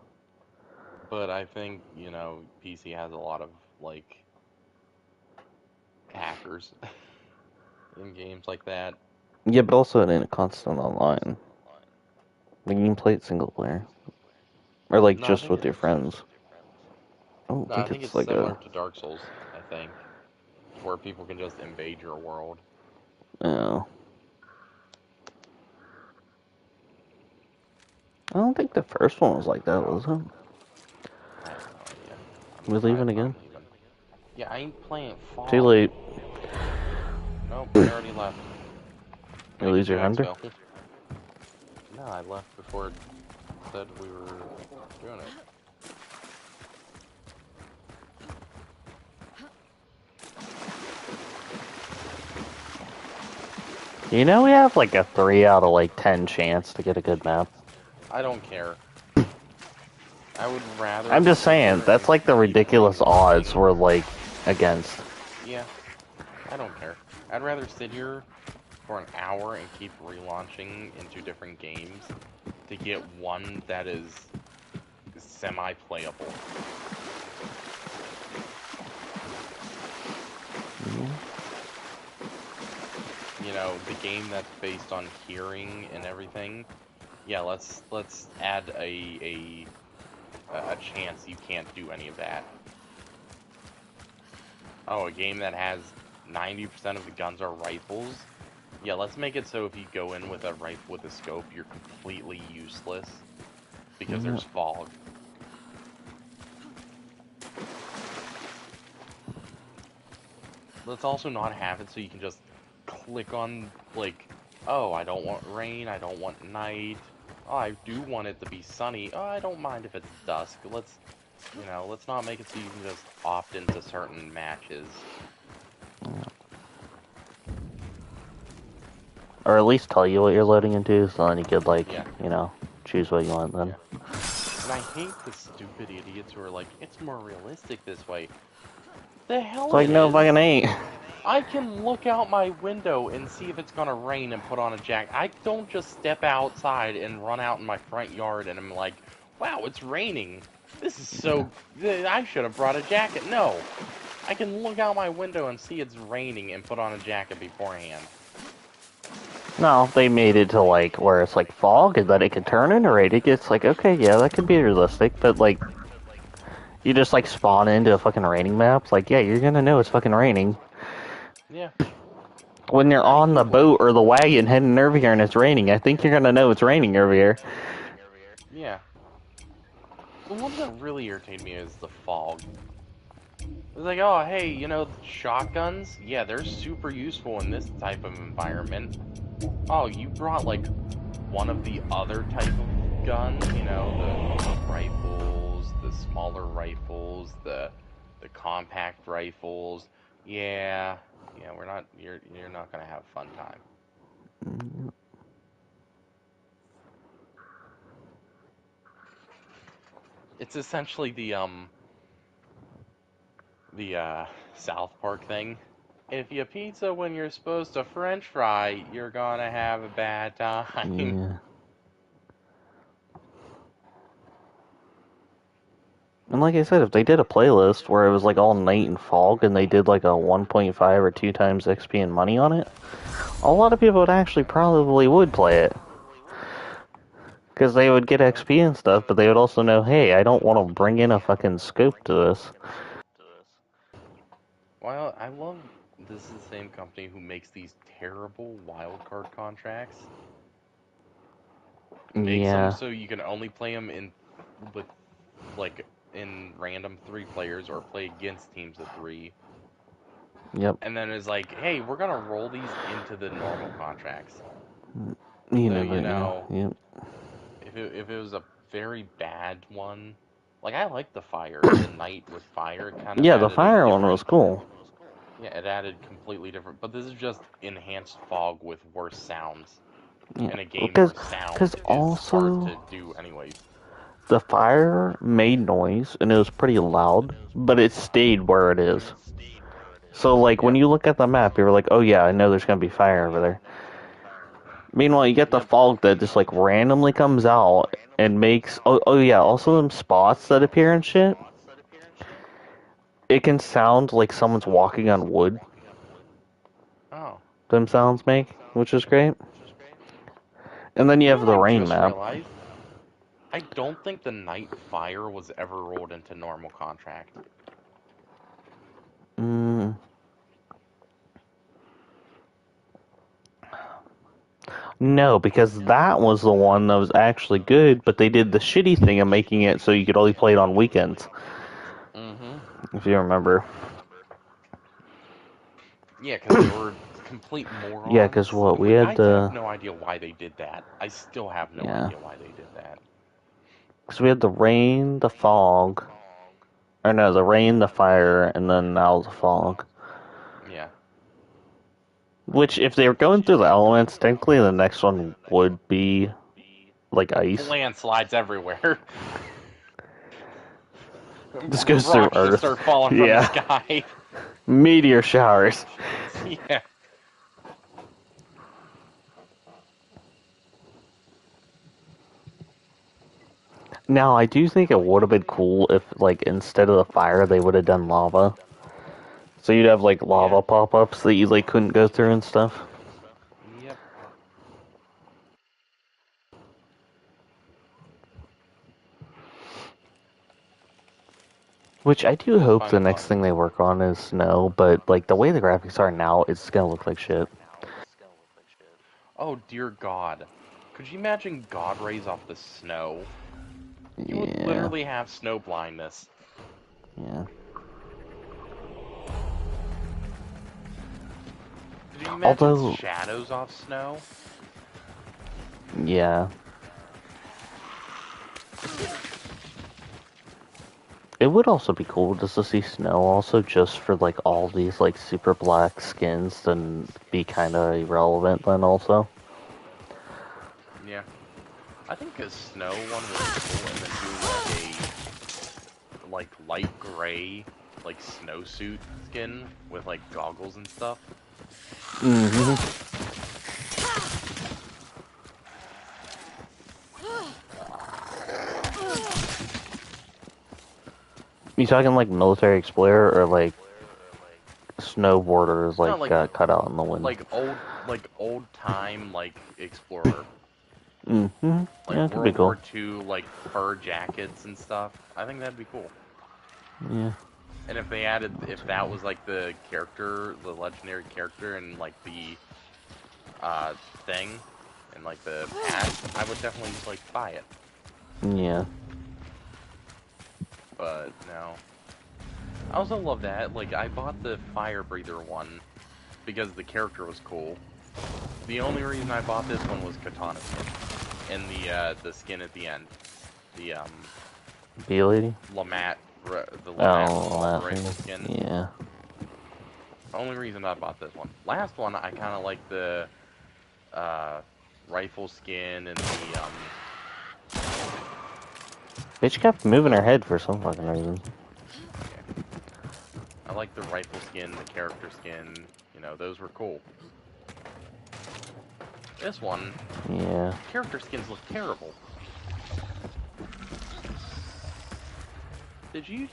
[SPEAKER 1] But I think, PC has a lot of, like, hackers in games like that.
[SPEAKER 2] Yeah, but also it ain't constant online. Like you can play it single player or like
[SPEAKER 1] No, I
[SPEAKER 2] just
[SPEAKER 1] think
[SPEAKER 2] with
[SPEAKER 1] it's
[SPEAKER 2] your friends. I don't
[SPEAKER 1] no, I
[SPEAKER 2] think
[SPEAKER 1] think
[SPEAKER 2] it's
[SPEAKER 1] it's
[SPEAKER 2] like
[SPEAKER 1] similar
[SPEAKER 2] a
[SPEAKER 1] to Dark Souls, I think, where people can just invade your world.
[SPEAKER 2] yeah. I don't think the first one was like that, was it?
[SPEAKER 1] I have no idea. I'm
[SPEAKER 2] We leaving
[SPEAKER 1] surprised
[SPEAKER 2] again?
[SPEAKER 1] I'm leaving. Yeah, I ain't playing
[SPEAKER 2] Too
[SPEAKER 1] Fall.
[SPEAKER 2] late.
[SPEAKER 1] Nope, I already left.
[SPEAKER 2] You
[SPEAKER 1] Wait, did
[SPEAKER 2] lose your
[SPEAKER 1] you
[SPEAKER 2] hunter?
[SPEAKER 1] exfil? No, I left before it said we were doing it.
[SPEAKER 2] You know we have like a 3 out of like 10 chance to get a good map.
[SPEAKER 1] I don't care. I would rather
[SPEAKER 2] I'm just
[SPEAKER 1] sit
[SPEAKER 2] saying,
[SPEAKER 1] here
[SPEAKER 2] that's
[SPEAKER 1] and
[SPEAKER 2] like the
[SPEAKER 1] keep
[SPEAKER 2] ridiculous odds
[SPEAKER 1] rewatching.
[SPEAKER 2] we're like against.
[SPEAKER 1] Yeah, I don't care. I'd rather sit here for an hour and keep relaunching into different games to get one that is semi-playable. The game that's based on hearing and everything. Yeah, let's add a chance you can't do any of that. Oh, a game that has 90% of the guns are rifles. Yeah, let's make it so if you go in with a rifle with a scope, you're completely useless because
[SPEAKER 2] Yeah.
[SPEAKER 1] there's fog. Let's also not have it so you can just click on, like, oh, I don't want rain, I don't want night. Oh, I do want it to be sunny. Oh, I don't mind if it's dusk. Let's not make it so you can just opt into certain matches.
[SPEAKER 2] Or at least tell you what you're loading into, so then you could, like,
[SPEAKER 1] Yeah,
[SPEAKER 2] choose what you want then.
[SPEAKER 1] yeah. And I hate the stupid idiots who are like, it's more realistic this way. The
[SPEAKER 2] It's
[SPEAKER 1] hell
[SPEAKER 2] like,
[SPEAKER 1] it
[SPEAKER 2] no
[SPEAKER 1] is!
[SPEAKER 2] fucking ain't.
[SPEAKER 1] I can look out my window and see if it's gonna rain and put on a jacket. I don't just step outside and run out in my front yard and I'm like, wow, it's raining. This is so. I should have brought a jacket. No. I can look out my window and see it's raining and put on a jacket beforehand.
[SPEAKER 2] No, they made it to, like, where it's, like, fog, and then it can turn into rain. It's like, okay, yeah, that could be realistic, but, like, you just, like, spawn into a fucking raining map. It's like, yeah, you're gonna know it's fucking raining.
[SPEAKER 1] Yeah.
[SPEAKER 2] When you're
[SPEAKER 1] I
[SPEAKER 2] on the
[SPEAKER 1] hate when.
[SPEAKER 2] boat or the wagon heading over here and it's raining, I think you're gonna know it's raining over here.
[SPEAKER 1] Yeah. The one that really irritated me is the fog. It's like, oh, hey, shotguns? Yeah, they're super useful in this type of environment. Oh, you brought, like, one of the other type of guns, the rifles, the smaller rifles, the compact rifles. Yeah, yeah, you're not gonna have a fun time. It's essentially the South Park thing. If you pizza when you're supposed to French fry, you're gonna have a bad time.
[SPEAKER 2] Yeah. And like I said, if they did a playlist where it was like all night and fog and they did like a 1.5 or 2 times XP and money on it, a lot of people would actually probably would play it. Because they would get XP and stuff, but they would also know, hey, I don't want to bring in a fucking scope to this.
[SPEAKER 1] Well, I love this is the same company who makes these terrible wildcard contracts. Makes them
[SPEAKER 2] Yeah.
[SPEAKER 1] so you can only play them with like in random three players or play against teams of three.
[SPEAKER 2] Yep.
[SPEAKER 1] And then it's like, hey, we're gonna roll these into the normal contracts.
[SPEAKER 2] You
[SPEAKER 1] So
[SPEAKER 2] never, yeah. Yep.
[SPEAKER 1] if it was a very bad one, like I like the night with fire. It kind of
[SPEAKER 2] Yeah, the
[SPEAKER 1] added a
[SPEAKER 2] fire one was
[SPEAKER 1] different.
[SPEAKER 2] cool.
[SPEAKER 1] Yeah, it added completely different. But this is just enhanced fog with worse sounds
[SPEAKER 2] Yeah.
[SPEAKER 1] in a game
[SPEAKER 2] Because,
[SPEAKER 1] where sound
[SPEAKER 2] because
[SPEAKER 1] is hard
[SPEAKER 2] also,
[SPEAKER 1] to do anyways.
[SPEAKER 2] the fire made noise and it was pretty loud, but it stayed where it is. So, like, when
[SPEAKER 1] Yep.
[SPEAKER 2] you look at the map, you're like, oh yeah, I know there's gonna be fire over there. Meanwhile, you get the
[SPEAKER 1] Yep.
[SPEAKER 2] fog that just, like, randomly comes out and makes. Oh yeah, also them spots that appear and shit. It can sound like someone's walking on wood,
[SPEAKER 1] Oh.
[SPEAKER 2] them sounds make, which is great. And then you
[SPEAKER 1] You know
[SPEAKER 2] have
[SPEAKER 1] what
[SPEAKER 2] the
[SPEAKER 1] I've
[SPEAKER 2] rain
[SPEAKER 1] just
[SPEAKER 2] map.
[SPEAKER 1] realized? I don't think the night fire was ever rolled into normal contract.
[SPEAKER 2] Mm, no, because that was the one that was actually good, but they did the shitty thing of making it so you could only play it on weekends,
[SPEAKER 1] Mm-hmm.
[SPEAKER 2] if you remember.
[SPEAKER 1] Yeah, because they were complete
[SPEAKER 2] Yeah, because
[SPEAKER 1] morons.
[SPEAKER 2] what, we had
[SPEAKER 1] I have
[SPEAKER 2] the.
[SPEAKER 1] no idea why they did that. I still have no
[SPEAKER 2] Yeah.
[SPEAKER 1] idea why they did that.
[SPEAKER 2] Because we had the rain, the fog. Or no, the rain, the fire, and then now the fog.
[SPEAKER 1] Yeah.
[SPEAKER 2] Which, if they were going through the elements, technically the next one would be like ice.
[SPEAKER 1] Landslides everywhere.
[SPEAKER 2] This goes through
[SPEAKER 1] Rocks just
[SPEAKER 2] Earth.
[SPEAKER 1] start falling from the
[SPEAKER 2] Yeah.
[SPEAKER 1] sky.
[SPEAKER 2] Meteor showers.
[SPEAKER 1] Yeah.
[SPEAKER 2] Now, I do think it would have been cool if, like, instead of the fire, they would have done lava. So you'd have, like,
[SPEAKER 1] Yeah.
[SPEAKER 2] lava pop-ups that you, like, couldn't go through and stuff.
[SPEAKER 1] Yep.
[SPEAKER 2] Which I do
[SPEAKER 1] Just
[SPEAKER 2] hope
[SPEAKER 1] find
[SPEAKER 2] the
[SPEAKER 1] it
[SPEAKER 2] next
[SPEAKER 1] fun.
[SPEAKER 2] thing they work on is snow, but, like, the way the graphics are now, it's gonna look like shit.
[SPEAKER 1] Oh dear God. Could you imagine God rays off the snow? You would
[SPEAKER 2] Yeah,
[SPEAKER 1] literally have snow blindness.
[SPEAKER 2] yeah.
[SPEAKER 1] Could you imagine
[SPEAKER 2] Although,
[SPEAKER 1] shadows off snow?
[SPEAKER 2] yeah. It would also be cool just to see snow also just for like all these like super black skins then be kind of irrelevant then also.
[SPEAKER 1] Yeah. I think a snow one would be cool, and then doing like light gray like snowsuit skin with like goggles and stuff.
[SPEAKER 2] Hmm. You talking like military explorer or like snowboarders
[SPEAKER 1] No,
[SPEAKER 2] like cut out in the wind?
[SPEAKER 1] like old time like explorer,
[SPEAKER 2] Hmm.
[SPEAKER 1] like
[SPEAKER 2] Yeah, it could be
[SPEAKER 1] World
[SPEAKER 2] cool.
[SPEAKER 1] War II like fur jackets and stuff. I think that'd be cool.
[SPEAKER 2] Yeah.
[SPEAKER 1] And if they added, if that was like the character, the legendary character, and like the uh thing, and like the patch, I would definitely like buy it.
[SPEAKER 2] Yeah.
[SPEAKER 1] But no, I also love that. Like I bought the fire breather one because the character was cool. The only reason I bought this one was katana skin, and the skin at the end, the
[SPEAKER 2] Bee lady?
[SPEAKER 1] The Lamat
[SPEAKER 2] Oh,
[SPEAKER 1] assault
[SPEAKER 2] laughing.
[SPEAKER 1] rifle skin.
[SPEAKER 2] Yeah.
[SPEAKER 1] Only reason I bought this one. Last one, I kind of like the uh, rifle skin and
[SPEAKER 2] Bitch kept moving
[SPEAKER 1] the
[SPEAKER 2] her head for some fucking reason.
[SPEAKER 1] yeah, I like the rifle skin, the character skin. You know, those were cool. This one,
[SPEAKER 2] Yeah.
[SPEAKER 1] character skins look terrible. Did you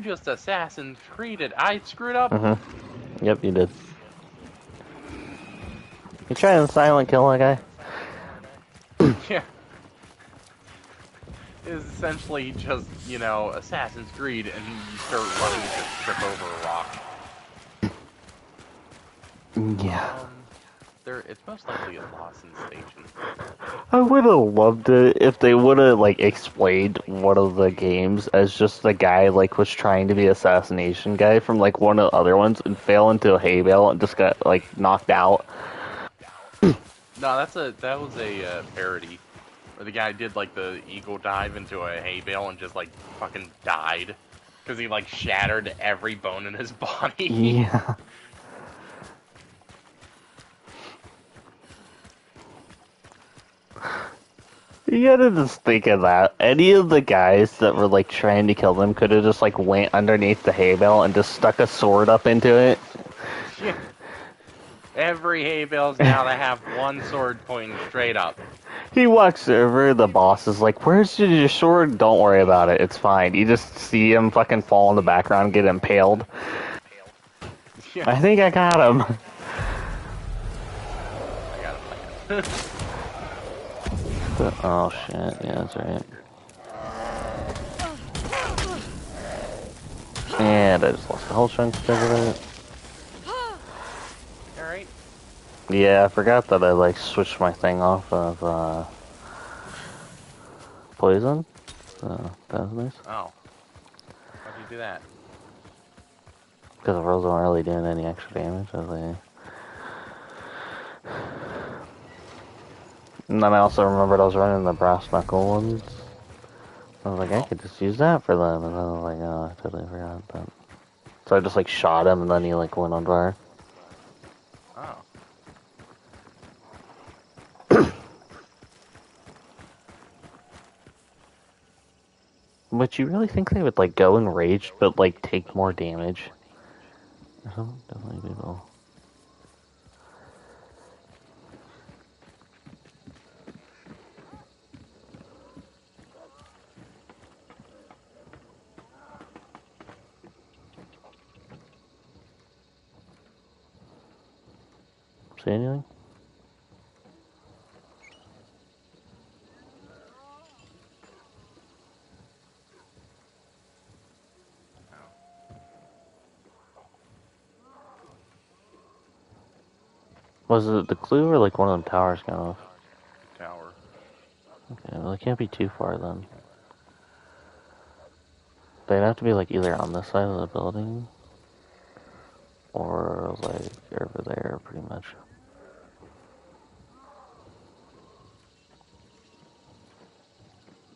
[SPEAKER 1] just Assassin's Creed it? I screwed up.
[SPEAKER 2] Yep, you did. You trying to silent kill that guy?
[SPEAKER 1] Yeah, it's essentially just Assassin's Creed, and you start running and just trip over a rock.
[SPEAKER 2] Yeah.
[SPEAKER 1] There, it's most likely a Lawson station.
[SPEAKER 2] I would have loved it if they would have like explained one of the games as just the guy like was trying to be assassination guy from like one of the other ones and fell into a hay bale and just got like knocked out.
[SPEAKER 1] No, that was a parody where the guy did like the eagle dive into a hay bale and just like fucking died because he like shattered every bone in his body.
[SPEAKER 2] Yeah. You gotta just think of that. Any of the guys that were like trying to kill them could have just like went underneath the hay bale and just stuck a sword up into it.
[SPEAKER 1] Yeah. Every hay bales now they have one sword pointing straight up.
[SPEAKER 2] He walks over, the boss is like, "Where's your sword?" "Don't worry about it, it's fine." You just see him fucking fall in the background, get impaled.
[SPEAKER 1] Yeah,
[SPEAKER 2] I think I got him.
[SPEAKER 1] I got a plan.
[SPEAKER 2] Oh shit, yeah, that's right. And I just lost the whole chunk because of it.
[SPEAKER 1] All right.
[SPEAKER 2] Yeah, I forgot that I like switched my thing off of poison. So that was nice.
[SPEAKER 1] Oh, why'd you do that?
[SPEAKER 2] Because the rolls weren't really doing any extra damage. I was like, and then I also remembered I was running the brass knuckle ones. I was like, I
[SPEAKER 1] Oh,
[SPEAKER 2] could just use that for them, and then I was like, oh, I totally forgot that. So I just like shot him, and then he like went on fire.
[SPEAKER 1] oh.
[SPEAKER 2] But you really think they would like go enraged, but like take more damage? Definitely people. See anything? Was it the clue or like one of them towers kind of?
[SPEAKER 1] Tower.
[SPEAKER 2] Okay, well, it can't be too far then. They'd have to be like either on this side of the building or like over there, pretty much.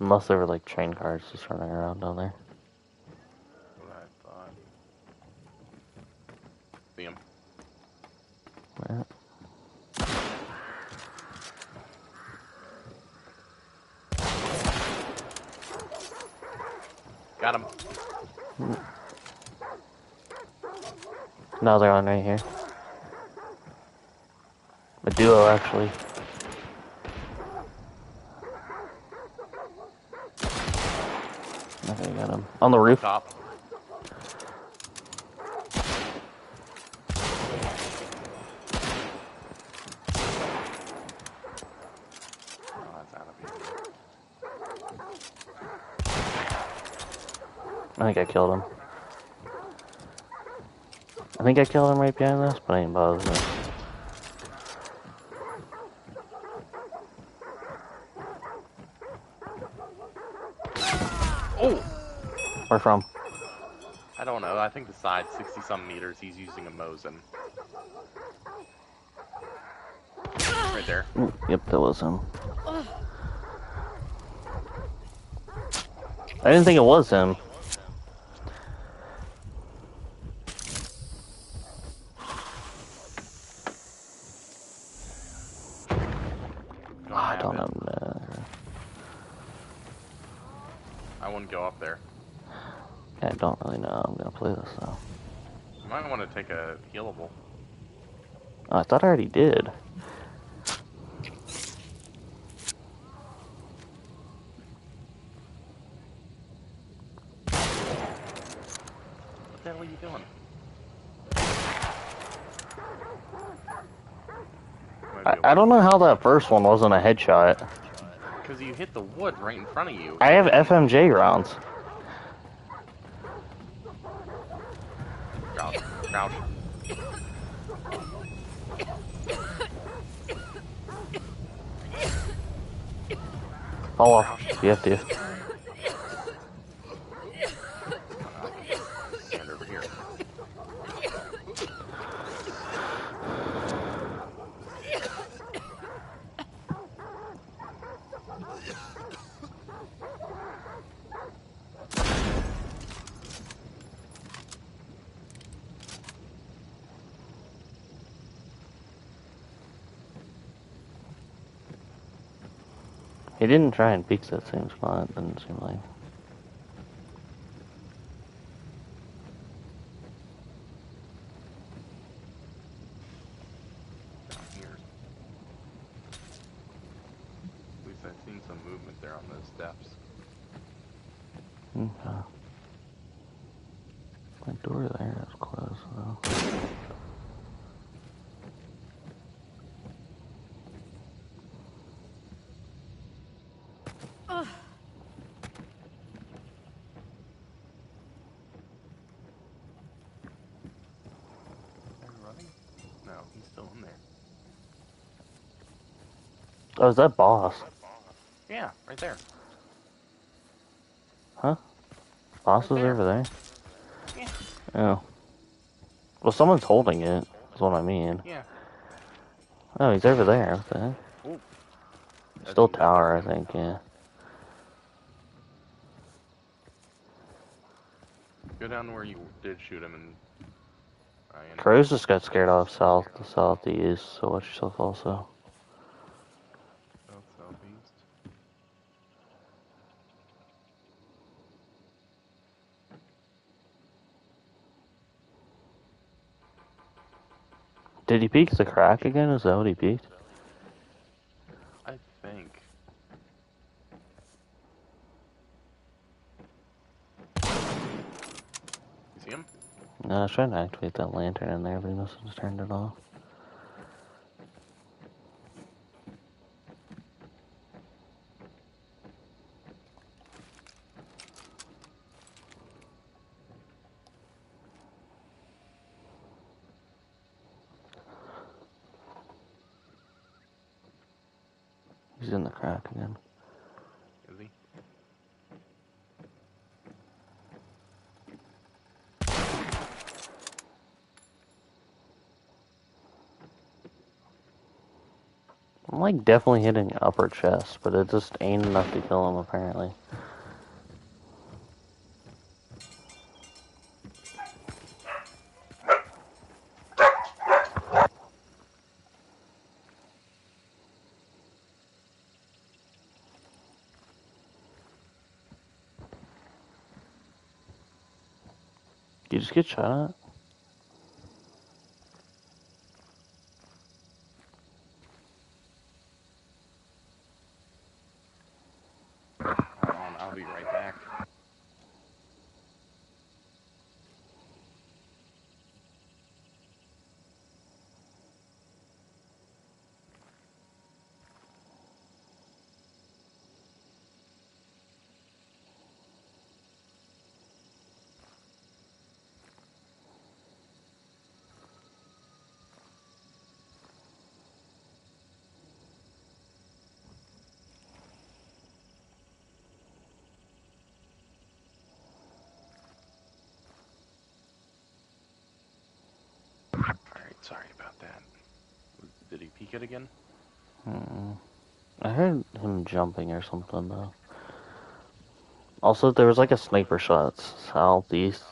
[SPEAKER 2] Unless they were like train cars just running around down there.
[SPEAKER 1] What I thought. See him.
[SPEAKER 2] Yeah.
[SPEAKER 1] Got him.
[SPEAKER 2] Another one right here. A duo, actually. Okay, got him. On the roof.
[SPEAKER 1] Top. Oh, that's out of here.
[SPEAKER 2] I think I killed him. I think I killed him right behind us, but I ain't bothered me.
[SPEAKER 1] Oh!
[SPEAKER 2] Where from?
[SPEAKER 1] I don't know. I think the side, 60-some meters, he's using a Mosin. Right there.
[SPEAKER 2] Ooh, yep, that was him. I didn't think it was him. I don't know.
[SPEAKER 1] I wouldn't go up there.
[SPEAKER 2] I don't really know. I'm gonna play this though.
[SPEAKER 1] You might want to take a healable.
[SPEAKER 2] Oh, I thought I already did.
[SPEAKER 1] What the hell are you doing?
[SPEAKER 2] I don't know how that first one wasn't a headshot.
[SPEAKER 1] Because you hit the wood right in front of you.
[SPEAKER 2] I have FMJ rounds.
[SPEAKER 1] Crouch. Crouch.
[SPEAKER 2] Fall off. You have to.
[SPEAKER 1] Stand over here.
[SPEAKER 2] He didn't try and peek that same spot, didn't seem like.
[SPEAKER 1] Down here. At least I've seen some movement there on those steps.
[SPEAKER 2] Okay. My door there is closed though.
[SPEAKER 1] Running? No, he's still in there.
[SPEAKER 2] Oh, is that boss?
[SPEAKER 1] Yeah, right there.
[SPEAKER 2] Huh? Boss
[SPEAKER 1] Right
[SPEAKER 2] is
[SPEAKER 1] there.
[SPEAKER 2] over there?
[SPEAKER 1] Yeah.
[SPEAKER 2] Oh. Well, someone's holding it, is what I mean.
[SPEAKER 1] Yeah.
[SPEAKER 2] Oh, he's over there. What the heck?
[SPEAKER 1] Ooh.
[SPEAKER 2] Still tower, I think, yeah.
[SPEAKER 1] Go down where you did shoot him and...
[SPEAKER 2] Crows just got scared off south to southeast, so watch yourself also.
[SPEAKER 1] Southeast.
[SPEAKER 2] Did he peek the crack again? Is that what he peeked?
[SPEAKER 1] I think. You see him?
[SPEAKER 2] No, I was trying to activate that lantern in there, but he must have just turned it off. He's in the crack again.
[SPEAKER 1] Is he?
[SPEAKER 2] I'm like definitely hitting upper chest, but it just ain't enough to kill him apparently. You just get shot at?
[SPEAKER 1] Hold on, I'll be right back. Alright, sorry about that. Did he peek it again?
[SPEAKER 2] I heard him jumping or something though. Also, there was like a sniper shot southeast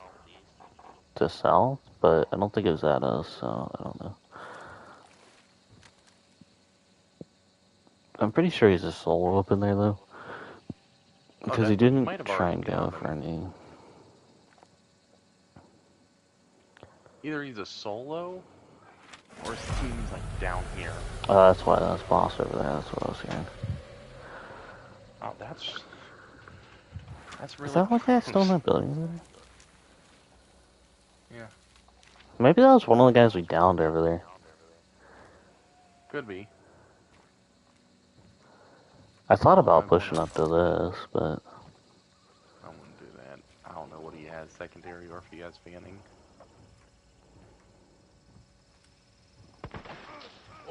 [SPEAKER 2] to south, but I don't think it was at us, so I don't know. I'm pretty sure he's a solo up in there though.
[SPEAKER 1] Oh,
[SPEAKER 2] Because he
[SPEAKER 1] definitely. He
[SPEAKER 2] didn't
[SPEAKER 1] might have
[SPEAKER 2] try
[SPEAKER 1] already
[SPEAKER 2] and go
[SPEAKER 1] downed
[SPEAKER 2] for
[SPEAKER 1] him.
[SPEAKER 2] any.
[SPEAKER 1] Either he's a solo, or his team's like down here.
[SPEAKER 2] That's why that's boss over there, that's what I was hearing.
[SPEAKER 1] Oh, that's
[SPEAKER 2] Is
[SPEAKER 1] really
[SPEAKER 2] that one guy still in
[SPEAKER 1] close.
[SPEAKER 2] that building over there?
[SPEAKER 1] Yeah,
[SPEAKER 2] Maybe that was one of the guys we downed over there.
[SPEAKER 1] could be.
[SPEAKER 2] I thought
[SPEAKER 1] Oh, I
[SPEAKER 2] about
[SPEAKER 1] wanna.
[SPEAKER 2] pushing up to this, but
[SPEAKER 1] I wouldn't do that. I don't know what he has secondary or if he has fanning.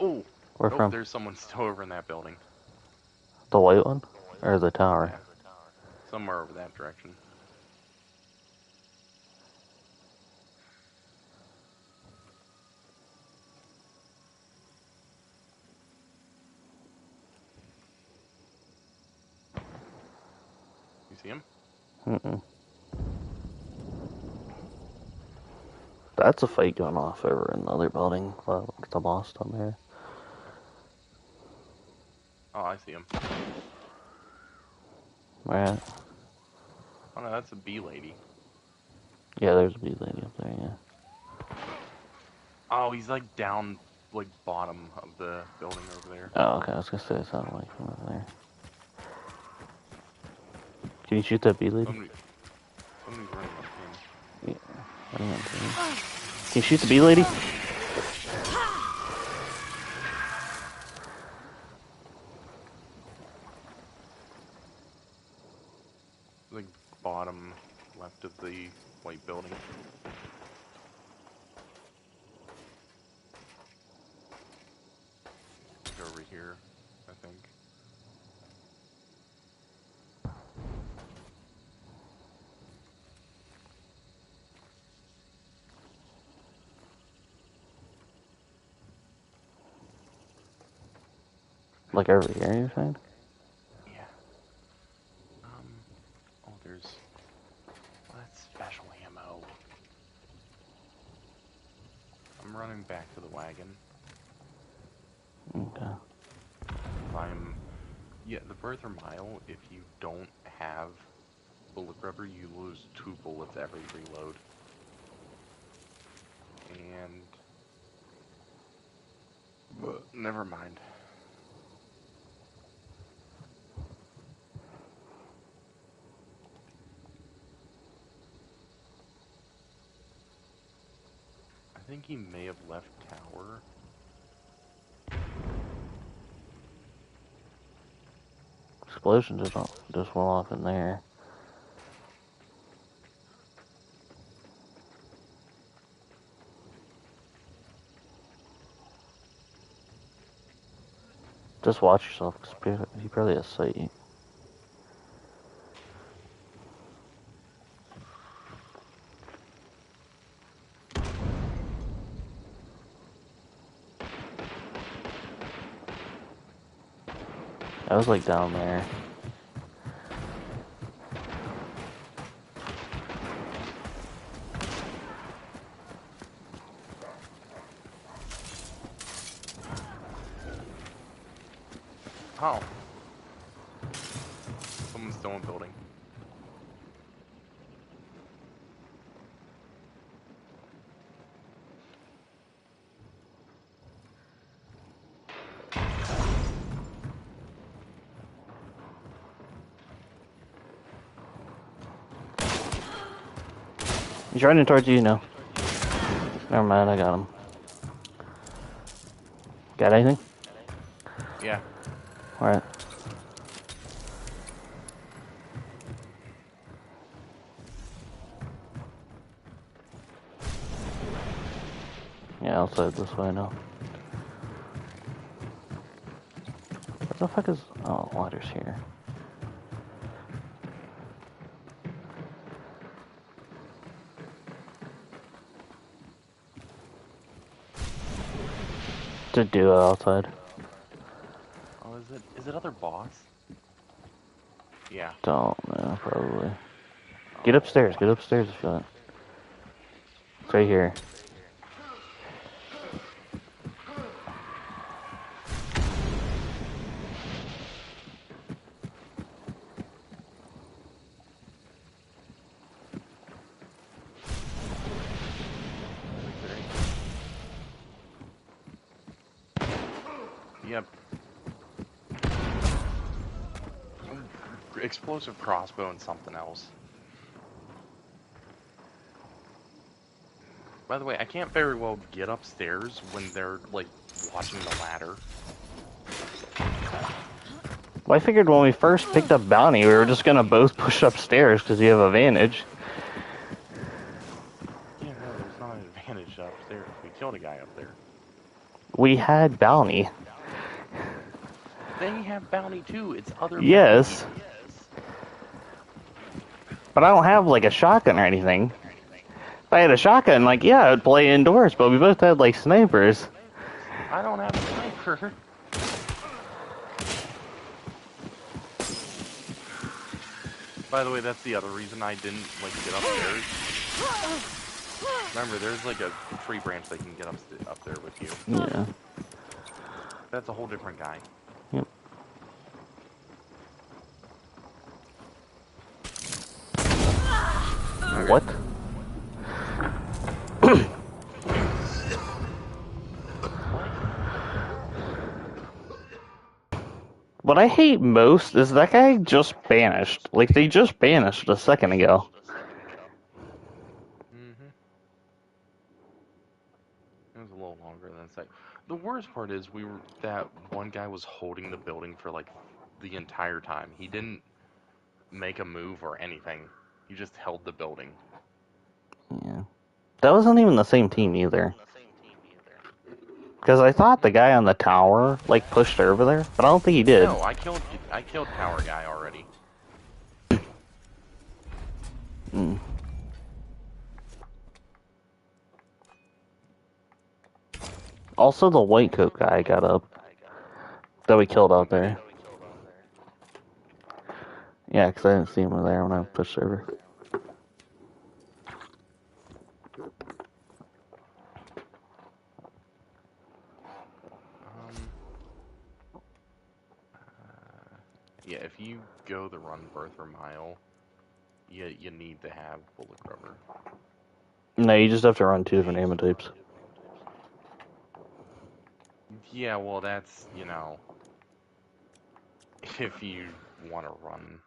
[SPEAKER 1] Oh,
[SPEAKER 2] where
[SPEAKER 1] nope.
[SPEAKER 2] from?
[SPEAKER 1] There's someone still over in that building.
[SPEAKER 2] The white one? Or the tower?
[SPEAKER 1] Yeah, somewhere over that direction. You see him?
[SPEAKER 2] Mm-mm. That's a fight going off over in the other building. The boss down there.
[SPEAKER 1] Okay. Oh, I see him.
[SPEAKER 2] Right.
[SPEAKER 1] Oh no, that's a bee lady.
[SPEAKER 2] Yeah, there's a bee lady up there, yeah.
[SPEAKER 1] Oh, he's like down, like bottom of the building over there.
[SPEAKER 2] Oh, okay, I was gonna say it sounded like from over there. Can you shoot that bee lady?
[SPEAKER 1] Somebody's running up him.
[SPEAKER 2] Yeah. Running up to him. Can you shoot the bee lady?
[SPEAKER 1] Like bottom left of the white building. Like over here, I think.
[SPEAKER 2] Like over here, you're saying?
[SPEAKER 1] Yeah. Oh, that's special ammo. I'm running back to the wagon.
[SPEAKER 2] Okay.
[SPEAKER 1] Yeah, the Birther Mile, if you don't have bullet rubber, you lose 2 bullets every reload. And... never mind. I think he may have left tower.
[SPEAKER 2] Explosion just went off in there. Just watch yourself, because he probably has sight. I was like down there.
[SPEAKER 1] Oh. Someone's still in building.
[SPEAKER 2] He's running towards you now. Never mind, I got him. Got anything?
[SPEAKER 1] Yeah.
[SPEAKER 2] Alright. Yeah, outside this way now. What the fuck is... Oh, water's here. It's a duo outside.
[SPEAKER 1] Oh, is it other boss? Yeah.
[SPEAKER 2] Don't know, probably. Get upstairs if you want. It's right here.
[SPEAKER 1] Yep. Explosive crossbow and something else. By the way, I can't very well get upstairs when they're, like, watching the ladder.
[SPEAKER 2] Well, I figured when we first picked up Bounty, we were just gonna both push upstairs because you have advantage.
[SPEAKER 1] Yeah, no, there's not an advantage upstairs. We killed a guy up there.
[SPEAKER 2] We had Bounty.
[SPEAKER 1] They have bounty too. It's other bounty
[SPEAKER 2] Yes.
[SPEAKER 1] people.
[SPEAKER 2] But I don't have, like, a shotgun or anything. If I had a shotgun, like, yeah, I would play indoors, but we both had, like, snipers.
[SPEAKER 1] I don't have a sniper. By the way, that's the other reason I didn't, like, get upstairs. Remember, there's, like, a tree branch that can get up there with you.
[SPEAKER 2] Yeah.
[SPEAKER 1] That's a whole different guy.
[SPEAKER 2] Yep.
[SPEAKER 1] Okay.
[SPEAKER 2] What? What I hate most is that guy just banished. Like, they just banished a second ago.
[SPEAKER 1] Mm-hmm. It was a little longer than a sec. The worst part is that one guy was holding the building for, like, the entire time. He didn't make a move or anything. He just held the building.
[SPEAKER 2] Yeah. That wasn't even the same team either. Because I thought the guy on the tower, like, pushed over there, but I don't think he did.
[SPEAKER 1] No, I killed tower guy already.
[SPEAKER 2] Mm. Also, the white coat guy got up. That we killed out there. Yeah, because I didn't see him there when I pushed over.
[SPEAKER 1] Yeah, if you go the run Bertha mile, you need to have bullet rubber.
[SPEAKER 2] No, you just have to run 2 different ammo types.
[SPEAKER 1] Yeah, well, that's, you know, if you want to run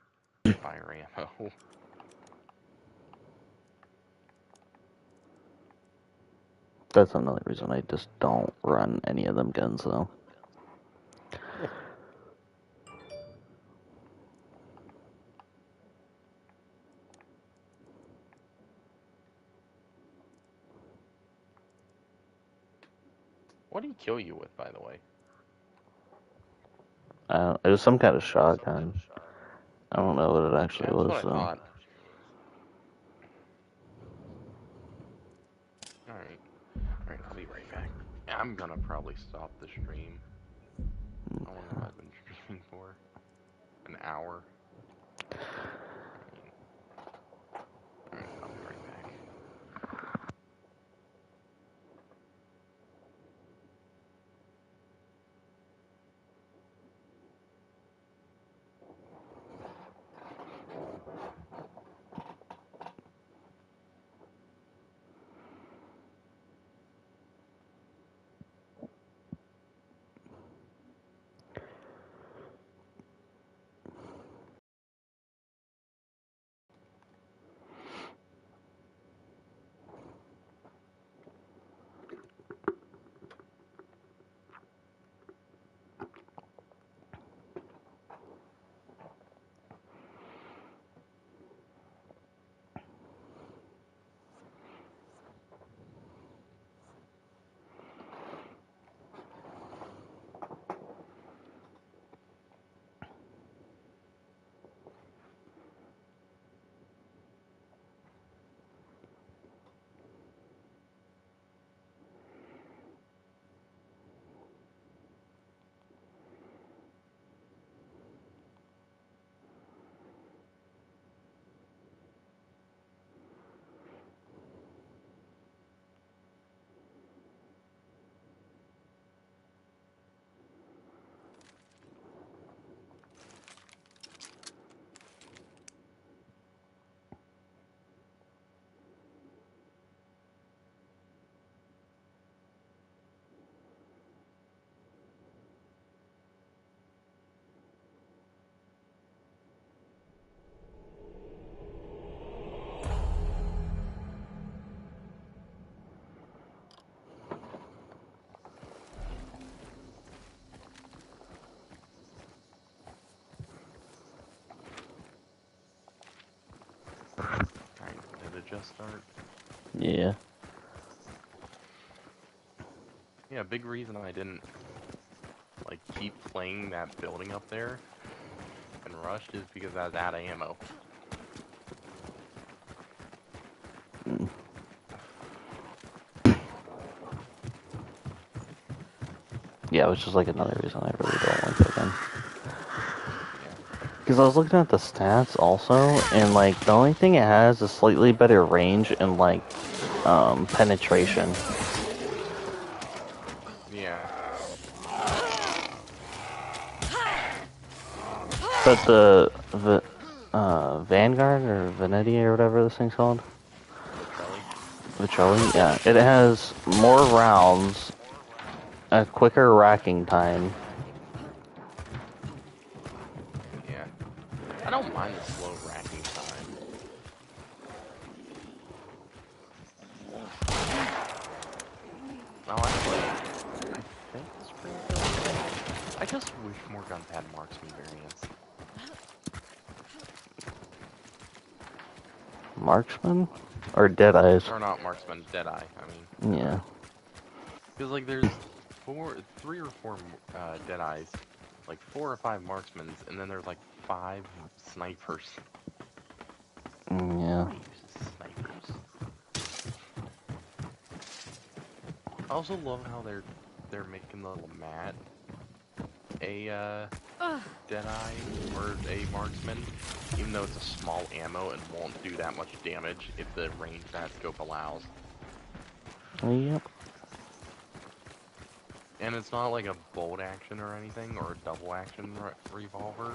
[SPEAKER 1] fire ammo.
[SPEAKER 2] That's another reason I just don't run any of them guns, though.
[SPEAKER 1] What do you kill you with, by the way?
[SPEAKER 2] It was some kind of shotgun. I don't know what it actually
[SPEAKER 1] That's what
[SPEAKER 2] was
[SPEAKER 1] I
[SPEAKER 2] though.
[SPEAKER 1] thought. Alright. Alright, I'll be right back. I'm gonna probably stop the stream. How long have I been streaming for? An hour? Alright, I'll be right back. Alright, did it just start?
[SPEAKER 2] Yeah.
[SPEAKER 1] Yeah, big reason I didn't, like, keep playing that building up there and rushed is because I was out of ammo.
[SPEAKER 2] Mm. Yeah, which is like another reason I really don't like that gun.
[SPEAKER 1] Yeah.
[SPEAKER 2] Because I was looking at the stats also, and like the only thing it has is slightly better range and like penetration.
[SPEAKER 1] Yeah.
[SPEAKER 2] But the Vanguard or Venetti or whatever this thing's called,
[SPEAKER 1] Vitrelli?
[SPEAKER 2] Vitrelli, yeah, it has more rounds, a quicker racking time.
[SPEAKER 1] Yeah. I don't mind the slow racking time. Oh, actually, I think the Springfield did. I just wish more guns had marksman variants.
[SPEAKER 2] Marksman or Deadeyes.
[SPEAKER 1] Or not marksman, Deadeye, I mean.
[SPEAKER 2] Yeah.
[SPEAKER 1] Because, like, there's three or four Deadeyes, like 4 or 5 marksmans, and then there's like 5 snipers.
[SPEAKER 2] Yeah.
[SPEAKER 1] Nobody uses snipers. I also love how they're making the little mat a Deadeye or a marksman, even though it's a small ammo and won't do that much damage if the range that scope allows.
[SPEAKER 2] Yep.
[SPEAKER 1] And it's not like a bolt action or anything, or a double action revolver.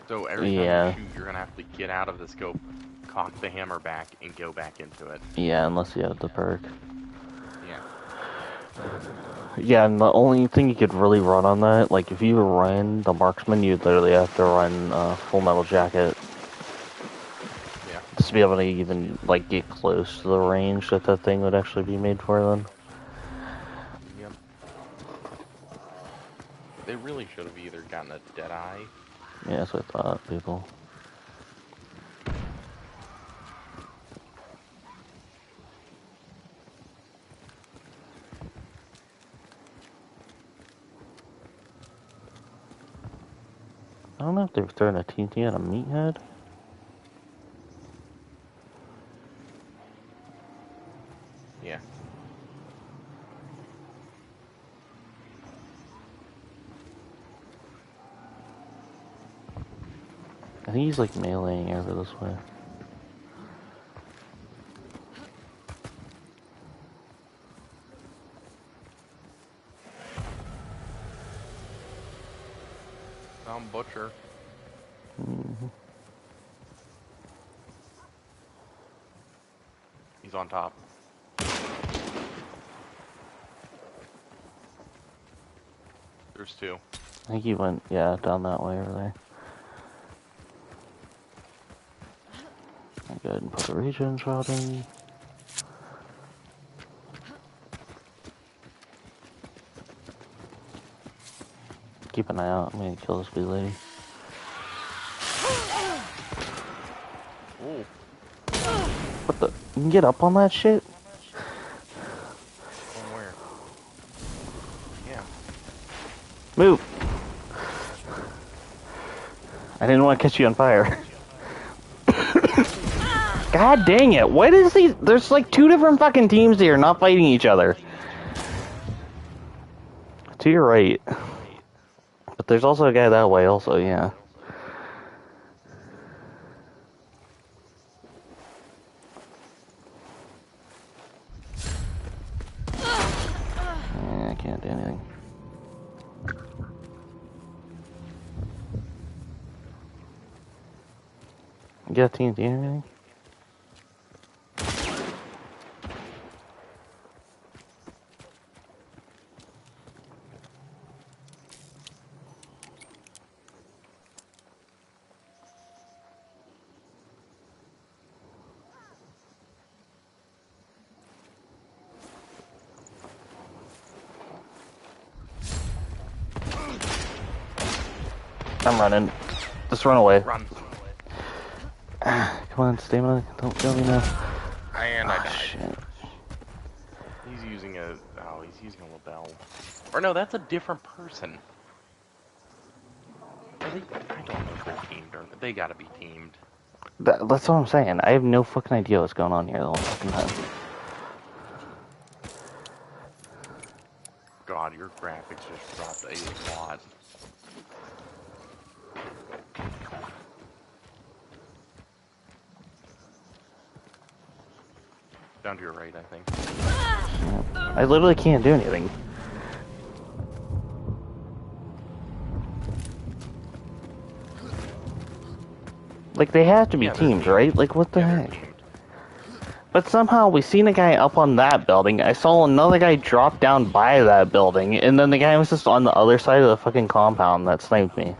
[SPEAKER 1] So every time you
[SPEAKER 2] Yeah.
[SPEAKER 1] shoot, you're gonna have to get out of the scope, cock the hammer back, and go back into it.
[SPEAKER 2] Yeah, unless you have the perk.
[SPEAKER 1] Yeah.
[SPEAKER 2] Yeah, and the only thing you could really run on that, like if you run the marksman, you'd literally have to run Full Metal Jacket
[SPEAKER 1] Yeah.
[SPEAKER 2] just to be able to even like get close to the range that that thing would actually be made for. Then.
[SPEAKER 1] Yep. They really should have either gotten a Deadeye.
[SPEAKER 2] Yeah, that's what I thought, people. I don't know if they're throwing a TNT at a meathead.
[SPEAKER 1] Yeah.
[SPEAKER 2] I think he's like meleeing over this way.
[SPEAKER 1] I'm Butcher.
[SPEAKER 2] Mm-hmm.
[SPEAKER 1] He's on top. There's two.
[SPEAKER 2] I think he went, yeah, down that way over there. I'll go ahead and put a regen shot in. Keep an eye out. I'm gonna kill this bee lady.
[SPEAKER 1] Ooh.
[SPEAKER 2] What the? You can get up on that shit?
[SPEAKER 1] From where? Yeah.
[SPEAKER 2] Move! I didn't want to catch you on fire. God dang it! What is these? There's like two different fucking teams here, not fighting each other. To your right. But there's also a guy that way, also, yeah. Yeah, I can't do anything. You got TNT or anything? I'm running. Just run away.
[SPEAKER 1] Run.
[SPEAKER 2] Come on, stamina. Don't kill me now.
[SPEAKER 1] And I died.
[SPEAKER 2] Shit.
[SPEAKER 1] He's using a... Oh, he's using a label. Or no, that's a different person. Are they... I don't know if they're teamed or... They gotta be teamed.
[SPEAKER 2] That's what I'm saying. I have no fucking idea what's going on here the whole fucking time.
[SPEAKER 1] God, your graphics just dropped a lot. Down to your right, I think.
[SPEAKER 2] Yeah. I literally can't do anything. Like, they have to be teamed, right? Like, what the heck?
[SPEAKER 1] Teamed.
[SPEAKER 2] But somehow we seen a guy up on that building. I saw another guy drop down by that building, and then the guy was just on the other side of the fucking compound that sniped me.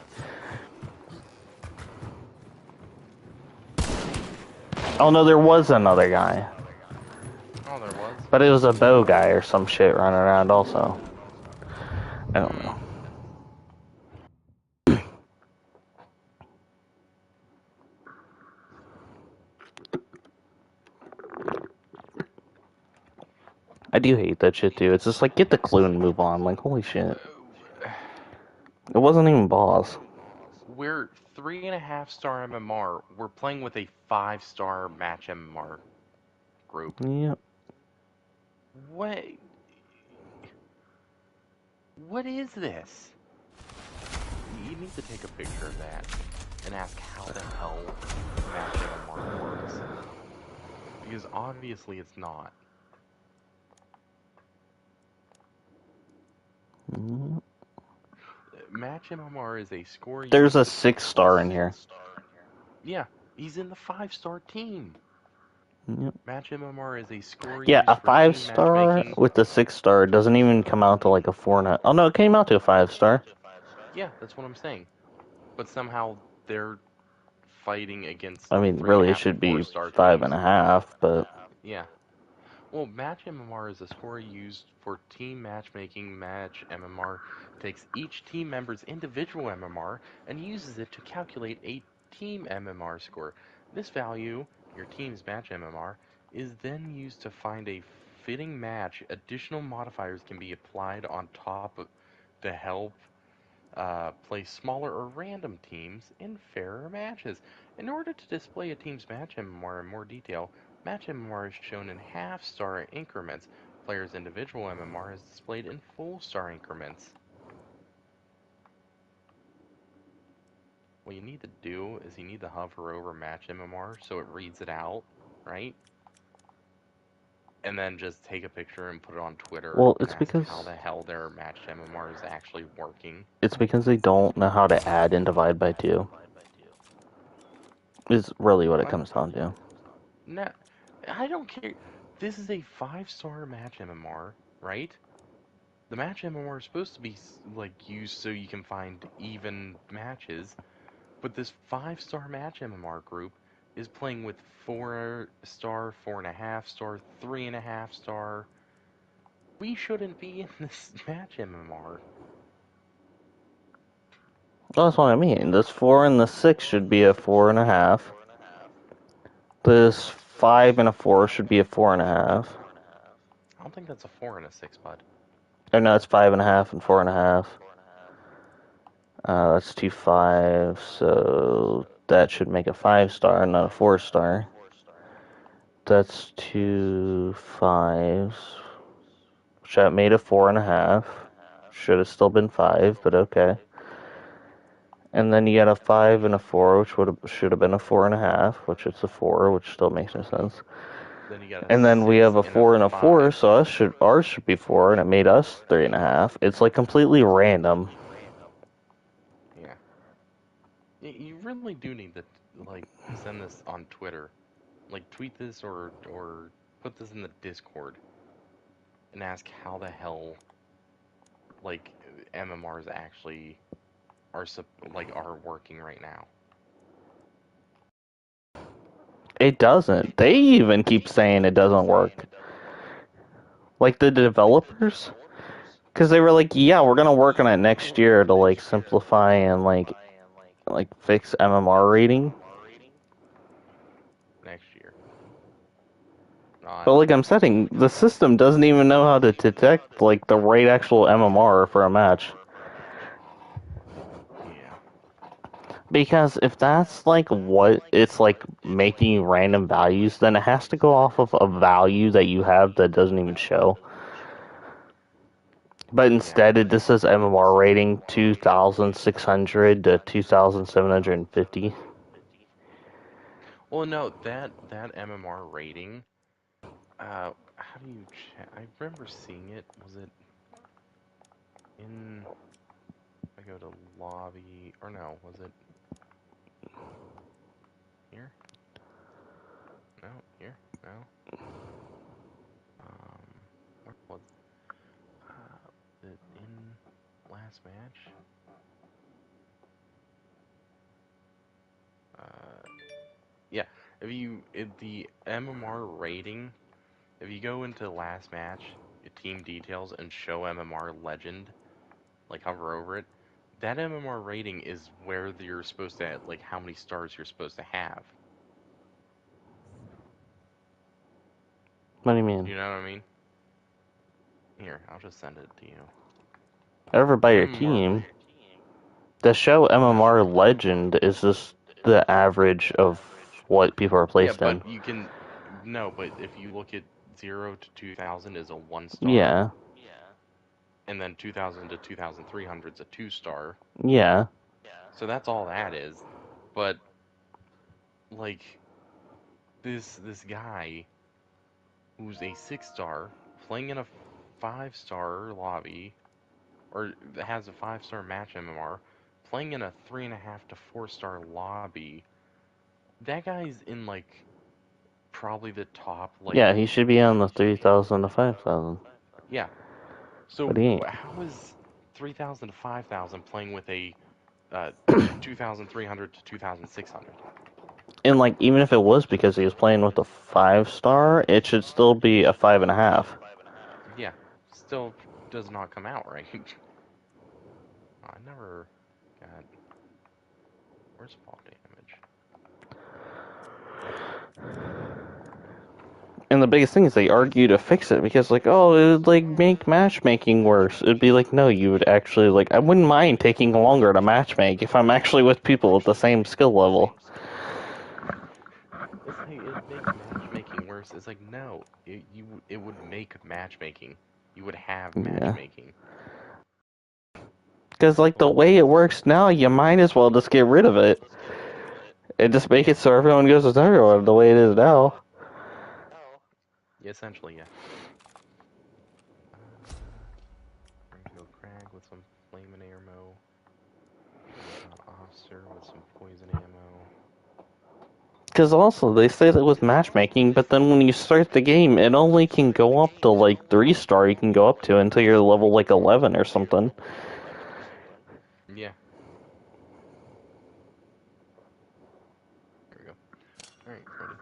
[SPEAKER 2] Oh no, there was another guy.
[SPEAKER 1] Oh, there was?
[SPEAKER 2] But it was a bow guy or some shit running around also. I don't know. I do hate that shit too. It's just like, get the clue and move on. Like, holy shit. It wasn't even boss.
[SPEAKER 1] We're 3.5-star MMR. We're playing with a 5-star match MMR group.
[SPEAKER 2] Yep.
[SPEAKER 1] What? What is this? You need to take a picture of that and ask how the hell match MMR works. Because obviously it's not.
[SPEAKER 2] Yep.
[SPEAKER 1] Match MMR is a score.
[SPEAKER 2] There's a 6-star in here.
[SPEAKER 1] Yeah, he's in the 5-star team.
[SPEAKER 2] Yep.
[SPEAKER 1] Match MMR is a score
[SPEAKER 2] Yeah,
[SPEAKER 1] used
[SPEAKER 2] a
[SPEAKER 1] for team
[SPEAKER 2] 5-star
[SPEAKER 1] matchmaking.
[SPEAKER 2] with the 6-star doesn't even come out to like a 4. Oh no, it came out to a 5-star.
[SPEAKER 1] Yeah, that's what I'm saying. But somehow they're fighting against.
[SPEAKER 2] I mean,
[SPEAKER 1] 3.5
[SPEAKER 2] really, it
[SPEAKER 1] and
[SPEAKER 2] should be
[SPEAKER 1] 4-star
[SPEAKER 2] 5.5, but
[SPEAKER 1] Yeah. Well, Match MMR is a score used for team matchmaking. Match MMR takes each team member's individual MMR and uses it to calculate a team MMR score. This value, your team's match MMR, is then used to find a fitting match. Additional modifiers can be applied on top of to help Play smaller or random teams in fairer matches. In order to display a team's match MMR in more detail, match MMR is shown in half-star increments. Players' individual MMR is displayed in full-star increments. What you need to do is you need to hover over match MMR so it reads it out, right? And then just take a picture and put it on Twitter
[SPEAKER 2] Well,
[SPEAKER 1] and
[SPEAKER 2] it's
[SPEAKER 1] ask how
[SPEAKER 2] because
[SPEAKER 1] the hell their matched MMR is actually working.
[SPEAKER 2] they don't know how to add and divide by two. Is really what it
[SPEAKER 1] What?
[SPEAKER 2] comes down to.
[SPEAKER 1] No, I don't care. This is a 5-star match MMR, right? The match MMR is supposed to be like used so you can find even matches, but this 5-star match MMR group is playing with 4-star, 4.5-star, 3.5-star. We shouldn't be in this match MMR.
[SPEAKER 2] That's what I mean. This 4 and the 6 should be a 4.5. This 5 and a 4 should be a 4.5.
[SPEAKER 1] I don't think that's a 4 and a 6, bud.
[SPEAKER 2] Or no, it's 5.5 and 4.5. That's 2 5s, so that should make a 5-star, not a 4-star. That's 2 5s. Which that made a 4.5. Should have still been 5, but okay. And then you got a 5 and a 4, which should have been a 4.5, which it's a 4, which still makes no sense.
[SPEAKER 1] Then you got a
[SPEAKER 2] And then we
[SPEAKER 1] 6
[SPEAKER 2] have a
[SPEAKER 1] and a
[SPEAKER 2] 4 and a 4,
[SPEAKER 1] 5.
[SPEAKER 2] so ours should be 4, and it made us 3.5. It's like completely random.
[SPEAKER 1] Yeah. You really do need to like send this on Twitter. Like tweet this or put this in the Discord and ask how the hell like MMRs actually are are working right now.
[SPEAKER 2] It doesn't. They even keep saying it doesn't work. Like the developers, because they were like, "Yeah, we're gonna work on it next year to like simplify and like fix MMR rating."
[SPEAKER 1] Next year. Not
[SPEAKER 2] But like I'm saying, the system doesn't even know how to detect like the right actual MMR for a match.
[SPEAKER 1] yeah.
[SPEAKER 2] Because if that's like what it's like making random values, then it has to go off of a value that you have that doesn't even show. But
[SPEAKER 1] Yeah.
[SPEAKER 2] instead, this says MMR rating 2,600 to 2,750.
[SPEAKER 1] Well, no, that MMR rating. How do you check? I remember seeing it. Was it in? I go to lobby or no? Was it here? No, here. No. Where was it in last match? Uh, yeah. The MMR rating, if you go into last match, team details and show MMR legend, like hover over it, that MMR rating is where you're supposed to like how many stars you're supposed to have.
[SPEAKER 2] What do you mean?
[SPEAKER 1] You know what I mean? Here, I'll just send it to you.
[SPEAKER 2] Over by
[SPEAKER 1] The
[SPEAKER 2] your
[SPEAKER 1] MMR
[SPEAKER 2] team. The show
[SPEAKER 1] no.
[SPEAKER 2] MMR legend is just the average of what people are
[SPEAKER 1] Yeah,
[SPEAKER 2] placed
[SPEAKER 1] but
[SPEAKER 2] in.
[SPEAKER 1] you can no, but if you look at 0 to 2000 is a 1-star,
[SPEAKER 2] Yeah,
[SPEAKER 1] and then 2000 to 2300 is a 2-star.
[SPEAKER 2] yeah.
[SPEAKER 1] So that's all that is. But like this guy who's a 6-star playing in a 5-star lobby or has a 5-star match MMR playing in a 3.5 to 4-star lobby. That guy's in like probably the top
[SPEAKER 2] Yeah,
[SPEAKER 1] like
[SPEAKER 2] he should be on the 3,000 to 5,000.
[SPEAKER 1] yeah.
[SPEAKER 2] But
[SPEAKER 1] So
[SPEAKER 2] he ain't.
[SPEAKER 1] how is 3000 to 5000 playing with a 2300 to 2600?
[SPEAKER 2] And like, even if it was because he was playing with a 5-star, it should still be a 5.5.
[SPEAKER 1] Yeah, still does not come out right. I never got. Where's fall damage?
[SPEAKER 2] the biggest thing is they argue to fix it because, like, oh, it would, like, make matchmaking worse. It'd be like, no, you would actually, like, I wouldn't mind taking longer to matchmake if I'm actually with people at the same skill level.
[SPEAKER 1] It's like it make matchmaking worse. It's like no, it would make matchmaking. You would have
[SPEAKER 2] Yeah.
[SPEAKER 1] matchmaking.
[SPEAKER 2] Because, like, the
[SPEAKER 1] Well,
[SPEAKER 2] way it works now, you might as well just get rid of it. And just make
[SPEAKER 1] yeah,
[SPEAKER 2] it so everyone goes with everyone the way it is now.
[SPEAKER 1] essentially, yeah. We're gonna go Crag with some flaming ammo. We're gonna go Officer with some poison ammo.
[SPEAKER 2] Because also, they say that with matchmaking, but then when you start the game, it only can go up to, like, 3-star you can go up to until you're level, like, 11 or something.
[SPEAKER 1] Yeah, there we go. All right, buddy.